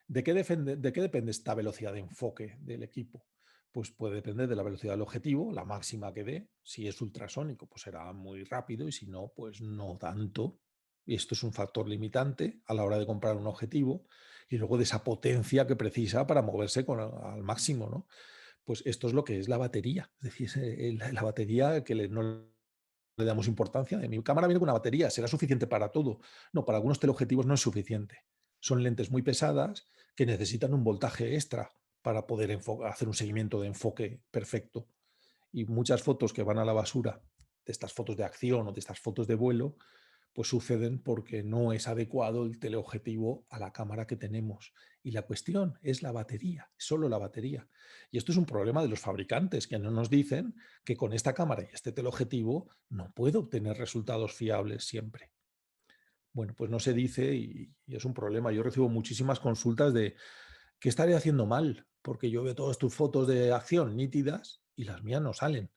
¿De qué depende esta velocidad de enfoque del equipo? Pues puede depender de la velocidad del objetivo, la máxima que dé. Si es ultrasónico, pues será muy rápido y si no, pues no tanto. Y esto es un factor limitante a la hora de comprar un objetivo y luego de esa potencia que precisa para moverse al máximo, ¿no? Pues esto es lo que es la batería. Es decir, la batería que no le damos importancia. Mi cámara viene con una batería, será suficiente para todo. No, para algunos teleobjetivos no es suficiente. Son lentes muy pesadas que necesitan un voltaje extra para poder hacer un seguimiento de enfoque perfecto. Y muchas fotos que van a la basura, de estas fotos de acción o de estas fotos de vuelo, pues suceden porque no es adecuado el teleobjetivo a la cámara que tenemos. Y la cuestión es la batería, solo la batería. Y esto es un problema de los fabricantes que no nos dicen que con esta cámara y este teleobjetivo no puedo obtener resultados fiables siempre. Bueno, pues no se dice y es un problema. Yo recibo muchísimas consultas de ¿qué estaré haciendo mal? Porque yo veo todas tus fotos de acción nítidas y las mías no salen.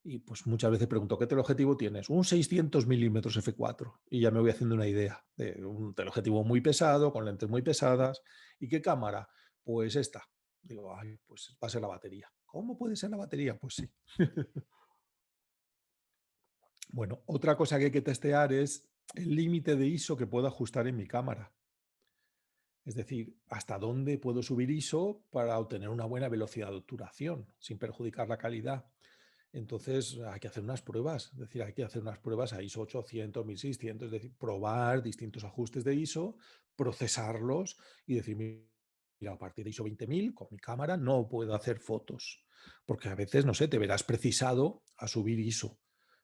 Y pues muchas veces pregunto, ¿qué teleobjetivo tienes? Un 600 milímetros f4. Y ya me voy haciendo una idea de un teleobjetivo muy pesado, con lentes muy pesadas. ¿Y qué cámara? Pues esta. Digo, ay, pues va a ser la batería. ¿Cómo puede ser la batería? Pues sí. Bueno, otra cosa que hay que testear es el límite de ISO que puedo ajustar en mi cámara. Es decir, hasta dónde puedo subir ISO para obtener una buena velocidad de obturación sin perjudicar la calidad. Entonces hay que hacer unas pruebas, es decir, hay que hacer unas pruebas a ISO 800, 1600, es decir, probar distintos ajustes de ISO, procesarlos y decir, mira, a partir de ISO 20000 con mi cámara no puedo hacer fotos, porque a veces, no sé, te verás precisado a subir ISO.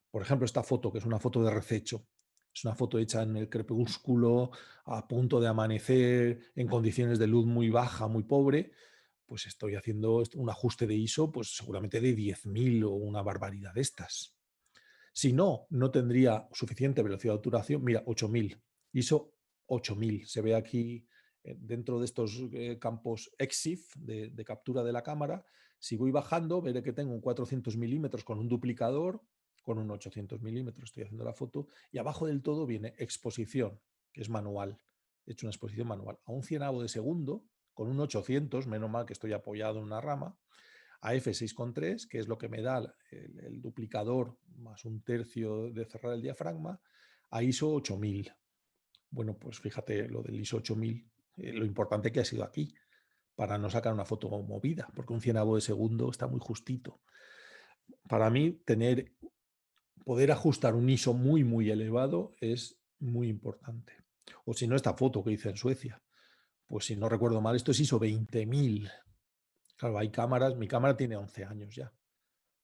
Por ejemplo, esta foto, que es una foto de rececho, es una foto hecha en el crepúsculo, a punto de amanecer, en condiciones de luz muy baja, muy pobre, pues estoy haciendo un ajuste de ISO, pues seguramente de 10.000 o una barbaridad de estas. Si no, no tendría suficiente velocidad de obturación. Mira, 8.000, ISO 8.000. Se ve aquí dentro de estos campos EXIF de captura de la cámara. Si voy bajando, veré que tengo un 400 milímetros con un duplicador, con un 800 milímetros, estoy haciendo la foto, y abajo del todo viene exposición, que es manual. He hecho una exposición manual a un cienavo de segundo, con un 800, menos mal que estoy apoyado en una rama, a f6,3, que es lo que me da el duplicador más un tercio de cerrar el diafragma, a ISO 8000. Bueno, pues fíjate lo del ISO 8000, lo importante que ha sido aquí, para no sacar una foto movida, porque un cienavo de segundo está muy justito. Para mí, poder ajustar un ISO muy, muy elevado es muy importante. O si no, esta foto que hice en Suecia, pues si no recuerdo mal, esto es ISO 20000. Claro, hay cámaras, mi cámara tiene 11 años ya.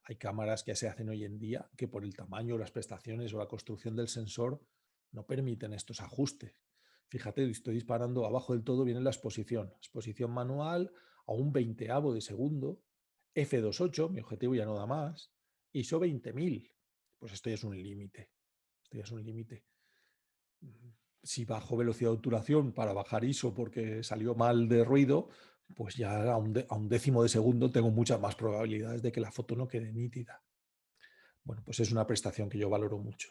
Hay cámaras que se hacen hoy en día que por el tamaño, las prestaciones o la construcción del sensor no permiten estos ajustes. Fíjate, estoy disparando, abajo del todo viene la exposición manual a un veinteavo de segundo, f2.8, mi objetivo ya no da más, ISO 20000. Pues esto ya es un límite. Esto ya es un límite. Si bajo velocidad de obturación para bajar ISO porque salió mal de ruido, pues ya a un décimo de segundo tengo muchas más probabilidades de que la foto no quede nítida. Bueno, pues es una prestación que yo valoro mucho.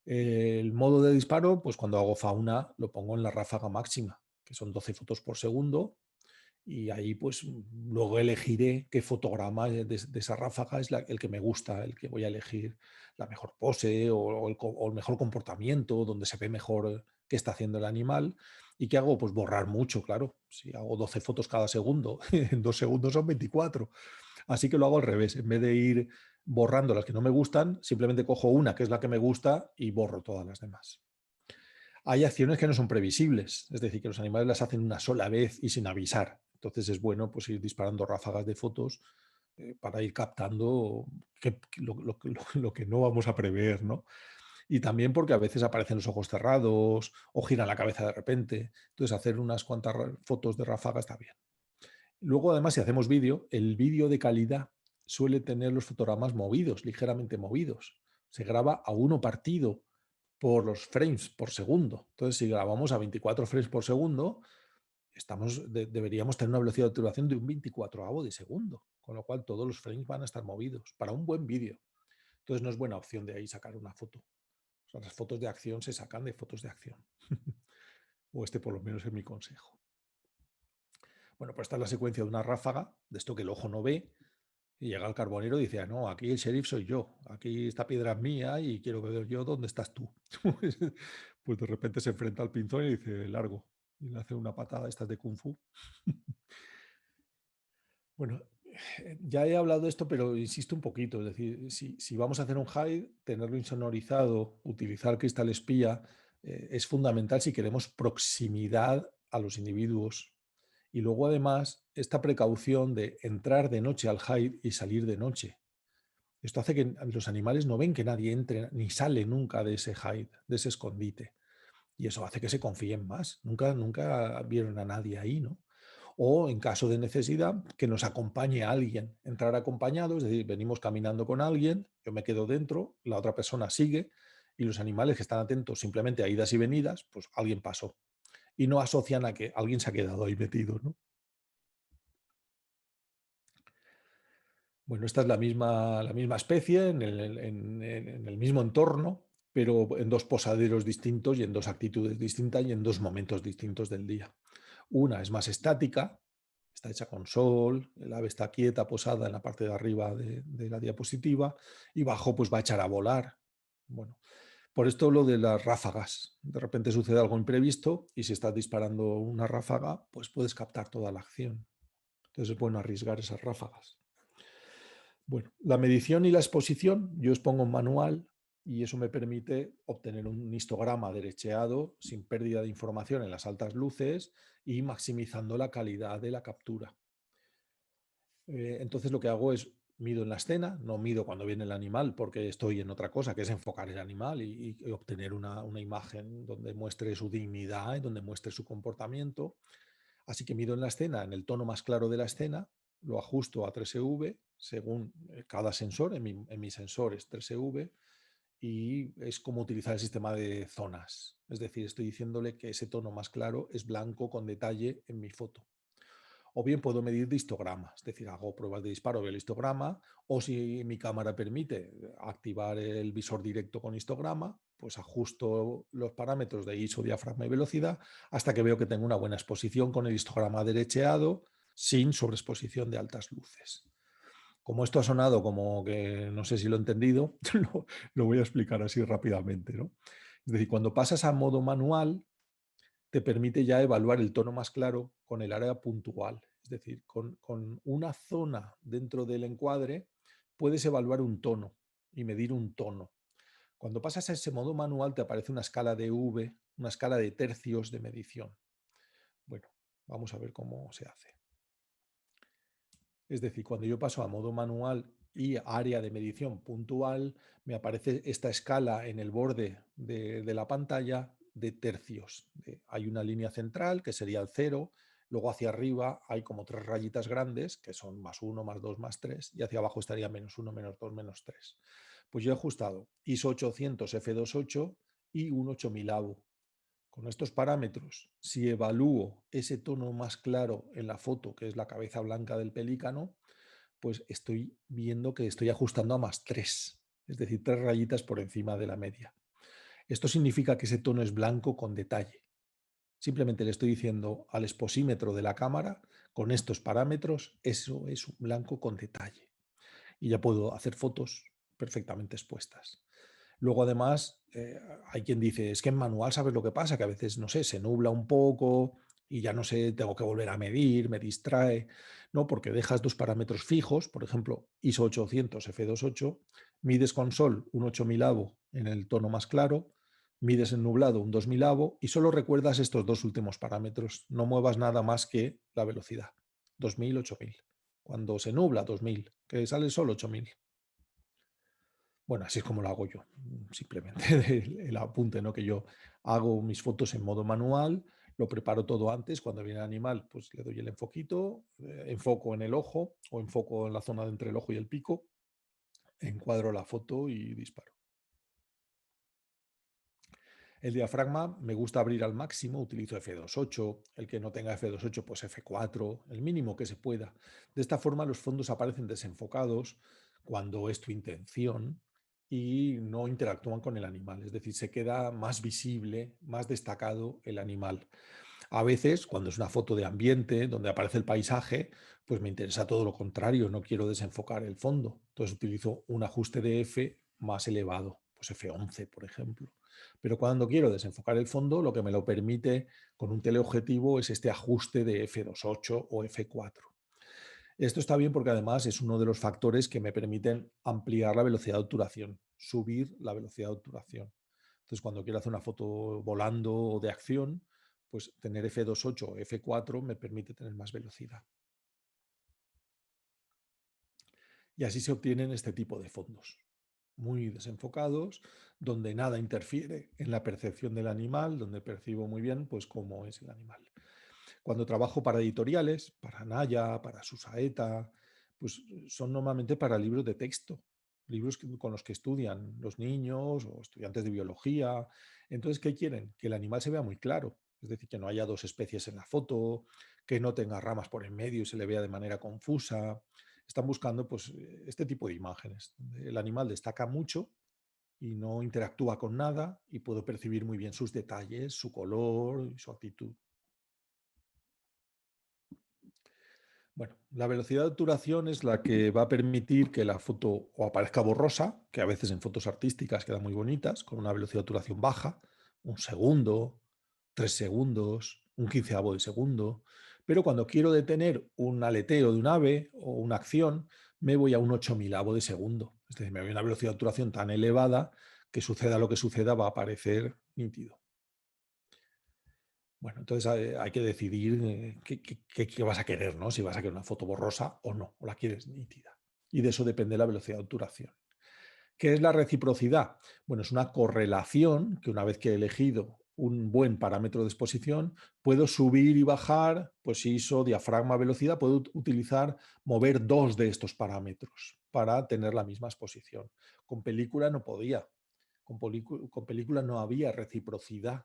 El modo de disparo, pues cuando hago fauna lo pongo en la ráfaga máxima, que son 12 fotos por segundo, y ahí pues luego elegiré qué fotograma de esa ráfaga es el que me gusta, el que voy a elegir la mejor pose o el mejor comportamiento, donde se ve mejor qué está haciendo el animal. ¿Y qué hago? Pues borrar mucho, claro. Si hago 12 fotos cada segundo, en 2 segundos son 24. Así que lo hago al revés. En vez de ir borrando las que no me gustan, simplemente cojo una que es la que me gusta y borro todas las demás. Hay acciones que no son previsibles, es decir, que los animales las hacen una sola vez y sin avisar. Entonces es bueno pues, ir disparando ráfagas de fotos para ir captando lo que no vamos a prever, ¿no? Y también porque a veces aparecen los ojos cerrados o giran la cabeza de repente. Entonces hacer unas cuantas fotos de ráfaga está bien. Luego, además, si hacemos vídeo, el vídeo de calidad suele tener los fotogramas movidos, ligeramente movidos. Se graba a uno partido por los frames por segundo. Entonces, si grabamos a 24 frames por segundo, deberíamos tener una velocidad de obturación de un 24avo de segundo, con lo cual todos los frames van a estar movidos para un buen vídeo. Entonces, no es buena opción de ahí sacar una foto. O sea, las fotos de acción se sacan de fotos de acción. O este por lo menos es mi consejo. Bueno, pues esta es la secuencia de una ráfaga, de esto que el ojo no ve, y llega el carbonero y dice, ah, no, aquí el sheriff soy yo, aquí esta piedra es mía y quiero ver yo dónde estás tú. Pues de repente se enfrenta al pinzón y dice, largo, y le hace una patada estas de kung fu. Bueno, ya he hablado de esto, pero insisto un poquito, es decir, si vamos a hacer un hide, tenerlo insonorizado, utilizar cristal espía, es fundamental si queremos proximidad a los individuos. Y luego además, esta precaución de entrar de noche al hide y salir de noche. Esto hace que los animales no ven que nadie entre ni sale nunca de ese hide, de ese escondite. Y eso hace que se confíen más. Nunca vieron a nadie ahí, ¿no? O en caso de necesidad, que nos acompañe alguien. Entrar acompañado, es decir, venimos caminando con alguien, yo me quedo dentro, la otra persona sigue y los animales que están atentos simplemente a idas y venidas, pues alguien pasó. Y no asocian a que alguien se ha quedado ahí metido, ¿no? Bueno, esta es la misma especie en el mismo entorno, pero en dos posaderos distintos y en dos actitudes distintas y en dos momentos distintos del día. Una es más estática, está hecha con sol, el ave está quieta, posada en la parte de arriba de la diapositiva y bajo pues va a echar a volar. Bueno, por esto lo de las ráfagas. De repente sucede algo imprevisto y si estás disparando una ráfaga, pues puedes captar toda la acción. Entonces es bueno arriesgar esas ráfagas. Bueno, la medición y la exposición, yo os pongo un manual y eso me permite obtener un histograma derecheado sin pérdida de información en las altas luces y maximizando la calidad de la captura. Entonces lo que hago es mido en la escena, no mido cuando viene el animal porque estoy en otra cosa, que es enfocar el animal y obtener una imagen donde muestre su dignidad y donde muestre su comportamiento. Así que mido en la escena, en el tono más claro de la escena, lo ajusto a 3EV según cada sensor, en mi sensor es 3EV y es como utilizar el sistema de zonas. Es decir, estoy diciéndole que ese tono más claro es blanco con detalle en mi foto. O bien puedo medir de histograma, es decir, hago pruebas de disparo, veo el histograma, o si mi cámara permite activar el visor directo con histograma, pues ajusto los parámetros de ISO, diafragma y velocidad hasta que veo que tengo una buena exposición con el histograma derecheado sin sobreexposición de altas luces. Como esto ha sonado como que no sé si lo he entendido, lo voy a explicar así rápidamente, ¿no? Es decir, cuando pasas a modo manual, te permite ya evaluar el tono más claro con el área puntual. Es decir, con una zona dentro del encuadre puedes evaluar un tono y medir un tono. Cuando pasas a ese modo manual te aparece una escala de V, una escala de tercios de medición. Bueno, vamos a ver cómo se hace. Es decir, cuando yo paso a modo manual y área de medición puntual, me aparece esta escala en el borde de la pantalla de tercios. Hay una línea central que sería el 0, luego hacia arriba hay como tres rayitas grandes que son +1, +2, +3 y hacia abajo estaría -1, -2, -3. Pues yo he ajustado ISO 800 f2.8 y un 8000avo. Con estos parámetros, si evalúo ese tono más claro en la foto, que es la cabeza blanca del pelícano, pues estoy viendo que estoy ajustando a +3, es decir, tres rayitas por encima de la media. Esto significa que ese tono es blanco con detalle. Simplemente le estoy diciendo al exposímetro de la cámara, con estos parámetros, eso es un blanco con detalle. Y ya puedo hacer fotos perfectamente expuestas. Luego, además, hay quien dice, es que en manual sabes lo que pasa, que a veces, no sé, se nubla un poco y ya no sé, tengo que volver a medir, me distrae. No, porque dejas dos parámetros fijos, por ejemplo, ISO 800 f2.8, mides con sol un 8000avo en el tono más claro, mides en nublado un 2000avo y solo recuerdas estos dos últimos parámetros. No muevas nada más que la velocidad, 2000, 8000. Cuando se nubla, 2000, que sale el sol, 8000. Bueno, así es como lo hago yo, simplemente el apunte, ¿no? Que yo hago mis fotos en modo manual, lo preparo todo antes, cuando viene el animal, pues le doy el enfoquito, enfoco en el ojo o enfoco en la zona de entre el ojo y el pico, encuadro la foto y disparo. El diafragma me gusta abrir al máximo, utilizo f2.8, el que no tenga f2.8 pues f4, el mínimo que se pueda. De esta forma los fondos aparecen desenfocados cuando es tu intención y no interactúan con el animal, es decir, se queda más visible, más destacado el animal. A veces, cuando es una foto de ambiente, donde aparece el paisaje, pues me interesa todo lo contrario, no quiero desenfocar el fondo. Entonces utilizo un ajuste de F más elevado, pues F11, por ejemplo. Pero cuando quiero desenfocar el fondo, lo que me lo permite con un teleobjetivo es este ajuste de F2.8 o F4. Esto está bien porque además es uno de los factores que me permiten ampliar la velocidad de obturación, subir la velocidad de obturación. Entonces, cuando quiero hacer una foto volando o de acción, pues tener F2.8 o F4 me permite tener más velocidad. Y así se obtienen este tipo de fondos, muy desenfocados, donde nada interfiere en la percepción del animal, donde percibo muy bien pues cómo es el animal. Cuando trabajo para editoriales, para Naya, para Susaeta, pues son normalmente para libros de texto, libros con los que estudian los niños o estudiantes de biología. Entonces, ¿qué quieren? Que el animal se vea muy claro, es decir, que no haya dos especies en la foto, que no tenga ramas por en medio y se le vea de manera confusa. están buscando pues, este tipo de imágenes, donde el animal destaca mucho y no interactúa con nada y puedo percibir muy bien sus detalles, su color y su actitud. Bueno, la velocidad de obturación es la que va a permitir que la foto o aparezca borrosa, que a veces en fotos artísticas quedan muy bonitas, con una velocidad de obturación baja, un segundo, 3 segundos, un quinceavo de segundo, pero cuando quiero detener un aleteo de un ave o una acción, me voy a un 8000avo de segundo. Es decir, me voy a una velocidad de obturación tan elevada que suceda lo que suceda va a aparecer nítido. Bueno, entonces hay que decidir qué vas a querer, ¿no? Si vas a querer una foto borrosa o no, o la quieres nítida. Y de eso depende la velocidad de obturación. ¿Qué es la reciprocidad? Bueno, es una correlación que una vez que he elegido un buen parámetro de exposición, puedo subir y bajar, pues ISO, diafragma, velocidad, puedo utilizar, mover dos de estos parámetros para tener la misma exposición. Con película no podía, con película no había reciprocidad.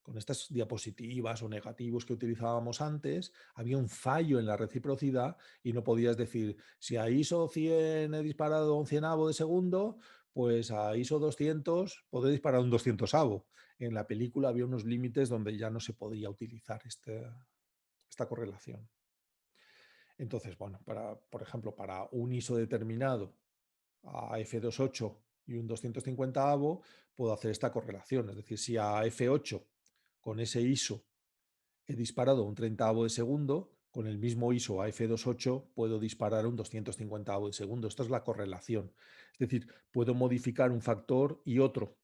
Con estas diapositivas o negativos que utilizábamos antes, había un fallo en la reciprocidad y no podías decir, si a ISO 100 he disparado un cienavo de segundo, pues a ISO 200 podré disparar un 200avo. En la película había unos límites donde ya no se podía utilizar esta correlación. Entonces, bueno, por ejemplo, para un ISO determinado a F2.8 y un 250avo, puedo hacer esta correlación. Es decir, si a F8 con ese ISO he disparado un 30avo de segundo, con el mismo ISO a F2.8 puedo disparar un 250avo de segundo. Esto es la correlación. Es decir, puedo modificar un factor y otro.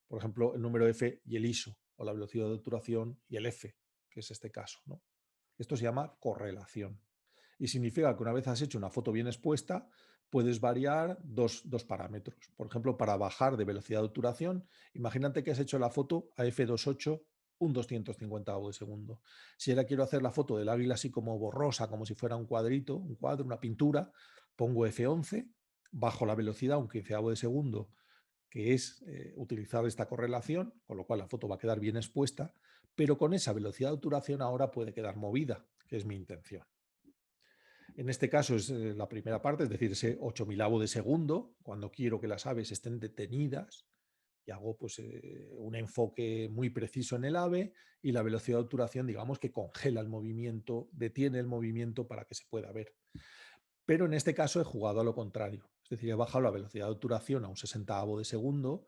Por ejemplo, el número F y el ISO, o la velocidad de obturación y el F, que es este caso, ¿no? Esto se llama correlación. Y significa que una vez has hecho una foto bien expuesta, puedes variar dos parámetros. Por ejemplo, para bajar de velocidad de obturación, imagínate que has hecho la foto a F2.8 un 250avo de segundo. Si ahora quiero hacer la foto del águila así como borrosa, como si fuera un cuadrito, un cuadro, una pintura, pongo F11, bajo la velocidad un quinceavo de segundo, que es utilizar esta correlación, con lo cual la foto va a quedar bien expuesta, pero con esa velocidad de obturación ahora puede quedar movida, que es mi intención. En este caso es la primera parte, es decir, ese 8000avo de segundo, cuando quiero que las aves estén detenidas y hago pues, un enfoque muy preciso en el ave y la velocidad de obturación, digamos que congela el movimiento, detiene el movimiento para que se pueda ver. Pero en este caso he jugado a lo contrario, es decir, he bajado la velocidad de obturación a un 60avo de segundo,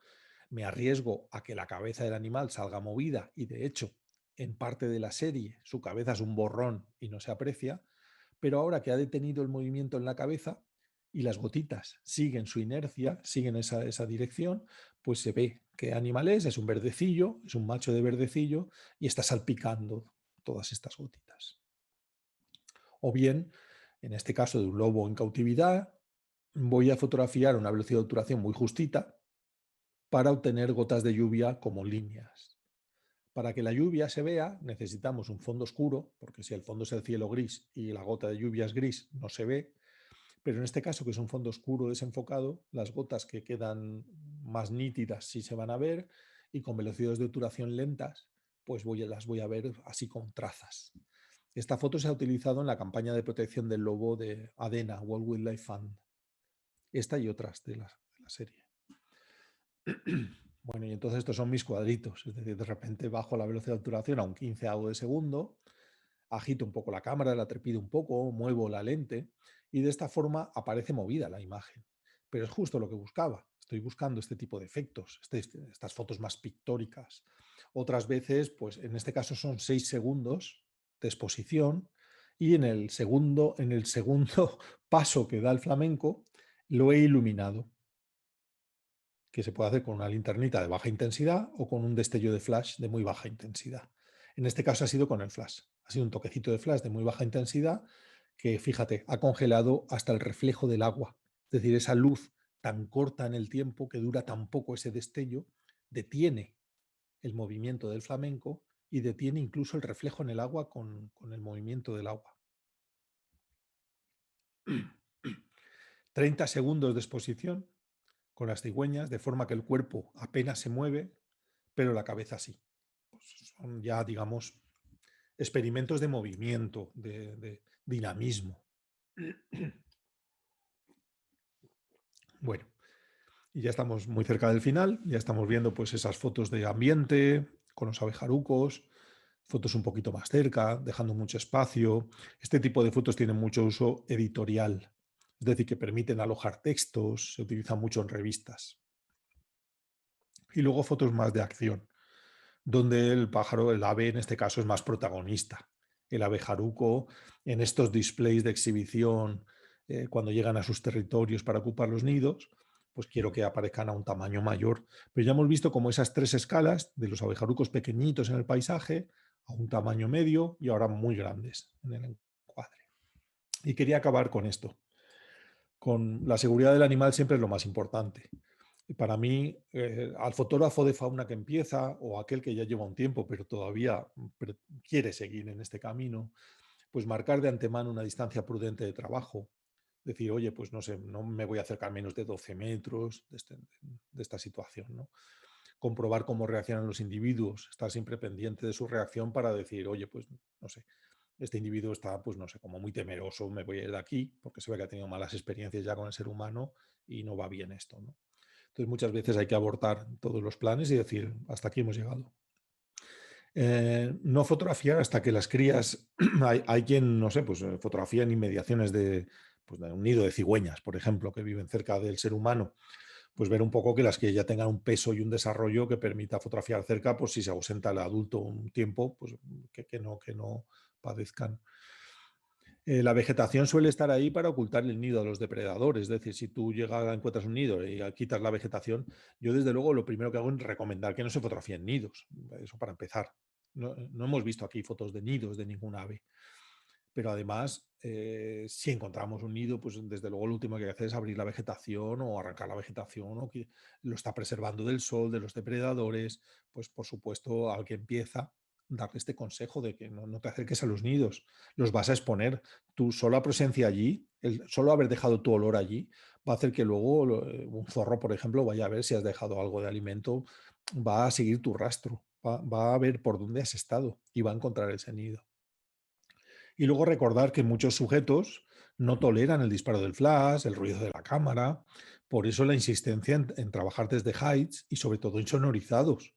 me arriesgo a que la cabeza del animal salga movida y de hecho en parte de la serie su cabeza es un borrón y no se aprecia, pero ahora que ha detenido el movimiento en la cabeza y las gotitas siguen su inercia, siguen esa dirección, pues se ve qué animal es un verdecillo, es un macho de verdecillo y está salpicando todas estas gotitas. O bien, en este caso de un lobo en cautividad, voy a fotografiar a una velocidad de obturación muy justita para obtener gotas de lluvia como líneas. Para que la lluvia se vea necesitamos un fondo oscuro, porque si el fondo es el cielo gris y la gota de lluvia es gris, no se ve, pero en este caso que es un fondo oscuro desenfocado, las gotas que quedan más nítidas sí se van a ver y con velocidades de obturación lentas, pues las voy a ver así con trazas. Esta foto se ha utilizado en la campaña de protección del lobo de ADENA, World Wildlife Fund. Esta y otras de la serie. Bueno, y entonces estos son mis cuadritos. Es decir, de repente bajo la velocidad de obturación a un quinceavo de segundo, agito un poco la cámara, la trepido un poco, muevo la lente y de esta forma aparece movida la imagen. Pero es justo lo que buscaba. Estoy buscando este tipo de efectos, estas fotos más pictóricas. Otras veces, pues en este caso son 6 segundos de exposición y en el segundo paso que da el flamenco lo he iluminado, que se puede hacer con una linternita de baja intensidad o con un destello de flash de muy baja intensidad. En este caso ha sido con el flash. Ha sido un toquecito de flash de muy baja intensidad que, fíjate, ha congelado hasta el reflejo del agua. Es decir, esa luz tan corta en el tiempo, que dura tan poco ese destello, detiene el movimiento del flamenco y detiene incluso el reflejo en el agua con el movimiento del agua. 30 segundos de exposición con las cigüeñas, de forma que el cuerpo apenas se mueve, pero la cabeza sí. Pues son ya, digamos, experimentos de movimiento, de dinamismo. Bueno, y ya estamos muy cerca del final, ya estamos viendo pues esas fotos de ambiente con los abejarucos, fotos un poquito más cerca, dejando mucho espacio. Este tipo de fotos tienen mucho uso editorial, es decir, que permiten alojar textos, se utilizan mucho en revistas. Y luego fotos más de acción, donde el pájaro, el ave en este caso, es más protagonista. El abejaruco en estos displays de exhibición, cuando llegan a sus territorios para ocupar los nidos, pues quiero que aparezcan a un tamaño mayor. Pero ya hemos visto como esas tres escalas de los abejarucos pequeñitos en el paisaje, a un tamaño medio y ahora muy grandes en el encuadre. Y quería acabar con esto. Con la seguridad del animal siempre es lo más importante. Y para mí, al fotógrafo de fauna que empieza o aquel que ya lleva un tiempo, pero todavía quiere seguir en este camino, pues marcar de antemano una distancia prudente de trabajo. Decir, oye, pues no sé, no me voy a acercar menos de 12 metros de esta situación, ¿no? Comprobar cómo reaccionan los individuos, estar siempre pendiente de su reacción para decir, oye, pues no sé, este individuo está, pues no sé, como muy temeroso, me voy a ir de aquí, porque se ve que ha tenido malas experiencias ya con el ser humano y no va bien esto, ¿no? Entonces muchas veces hay que abortar todos los planes y decir, hasta aquí hemos llegado. No fotografiar hasta que las crías, hay quien, no sé, pues fotografía en inmediaciones pues, de un nido de cigüeñas, por ejemplo, que viven cerca del ser humano, pues ver un poco que las que ya tengan un peso y un desarrollo que permita fotografiar cerca, pues si se ausenta el adulto un tiempo, pues que no padezcan. La vegetación suele estar ahí para ocultar el nido a los depredadores. Es decir, si tú llegas, encuentras un nido y quitas la vegetación, yo desde luego lo primero que hago es recomendar que no se fotografíen nidos. Eso para empezar. No hemos visto aquí fotos de nidos de ningún ave. Pero además, si encontramos un nido, pues desde luego lo último que hay que hacer es abrir la vegetación o arrancar la vegetación o que lo está preservando del sol, de los depredadores. Pues por supuesto, al que empieza, darle este consejo de que no te acerques a los nidos, los vas a exponer. Tu sola presencia allí, el solo haber dejado tu olor allí, va a hacer que luego un zorro, por ejemplo, vaya a ver si has dejado algo de alimento, va a seguir tu rastro, va a ver por dónde has estado y va a encontrar ese nido. Y luego recordar que muchos sujetos no toleran el disparo del flash, el ruido de la cámara, por eso la insistencia en trabajar desde heights y sobre todo insonorizados.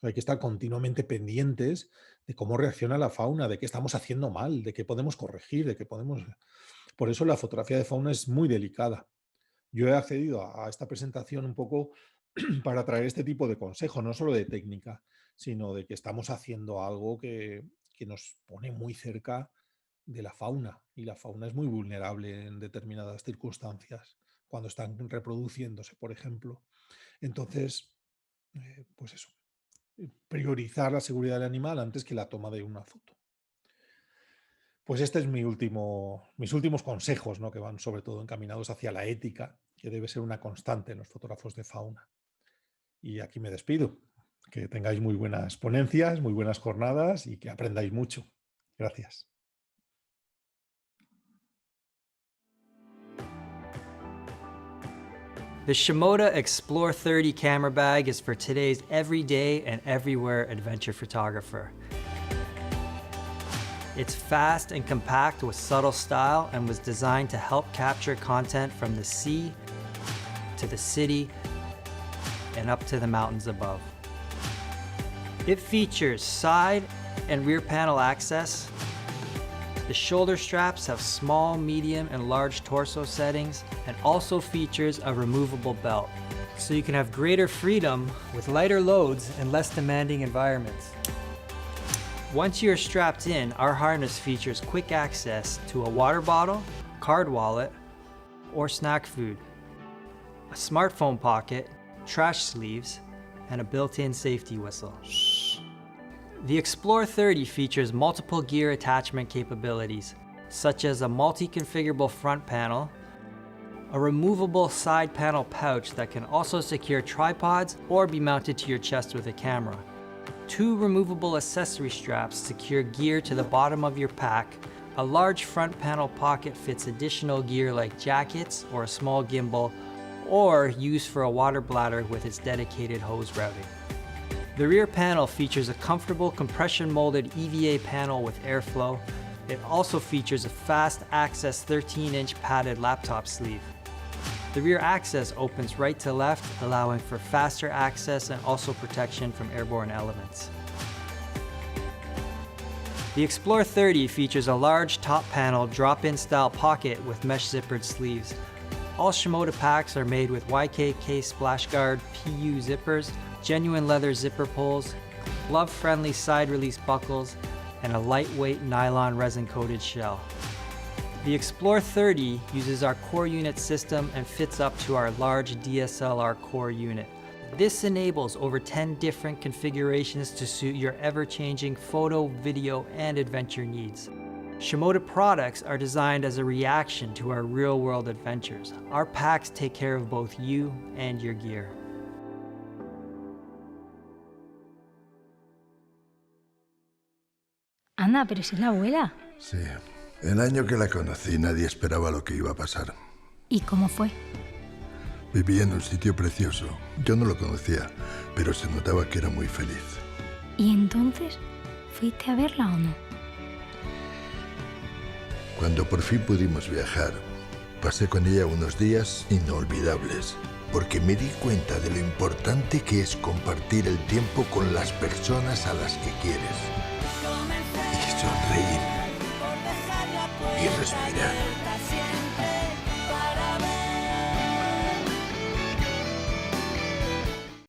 Hay que estar continuamente pendientes de cómo reacciona la fauna, de qué estamos haciendo mal, de qué podemos corregir, de qué podemos... Por eso la fotografía de fauna es muy delicada. Yo he accedido a esta presentación un poco para traer este tipo de consejo, no solo de técnica, sino de que estamos haciendo algo que nos pone muy cerca de la fauna, y la fauna es muy vulnerable en determinadas circunstancias, cuando están reproduciéndose, por ejemplo. Entonces, pues eso, priorizar la seguridad del animal antes que la toma de una foto. Pues este es mis últimos consejos, ¿no? Que van sobre todo encaminados hacia la ética, que debe ser una constante en los fotógrafos de fauna. Y aquí me despido. Que tengáis muy buenas ponencias, muy buenas jornadas y que aprendáis mucho. Gracias. The Shimoda Explore 30 camera bag is for today's everyday and everywhere adventure photographer. It's fast and compact with subtle style and was designed to help capture content from the sea to the city and up to the mountains above. It features side and rear panel access. The shoulder straps have small, medium, and large torso settings and also features a removable belt, so you can have greater freedom with lighter loads and less demanding environments. Once you're strapped in, our harness features quick access to a water bottle, card wallet, or snack food, a smartphone pocket, trash sleeves, and a built-in safety whistle. The Explore 30 features multiple gear attachment capabilities, such as a multi-configurable front panel, a removable side panel pouch that can also secure tripods or be mounted to your chest with a camera, 2 removable accessory straps secure gear to the bottom of your pack, a large front panel pocket fits additional gear like jackets or a small gimbal, or used for a water bladder with its dedicated hose routing. The rear panel features a comfortable compression molded EVA panel with airflow. It also features a fast access 13-inch padded laptop sleeve. The rear access opens right to left, allowing for faster access and also protection from airborne elements. The Explorer 30 features a large top panel drop-in style pocket with mesh zippered sleeves. All Shimoda packs are made with YKK Splash Guard PU zippers, genuine leather zipper pulls, glove-friendly side release buckles, and a lightweight nylon resin-coated shell. The Explorer 30 uses our core unit system and fits up to our large DSLR core unit. This enables over 10 different configurations to suit your ever-changing photo, video, and adventure needs. Shimoda products are designed as a reaction to our real-world adventures. Our packs take care of both you and your gear. Anda, pero si es la abuela. Sí. El año que la conocí nadie esperaba lo que iba a pasar. ¿Y cómo fue? Vivía en un sitio precioso. Yo no lo conocía, pero se notaba que era muy feliz. ¿Y entonces fuiste a verla o no? Cuando por fin pudimos viajar, pasé con ella unos días inolvidables, porque me di cuenta de lo importante que es compartir el tiempo con las personas a las que quieres. Y sonreír. Y respirar.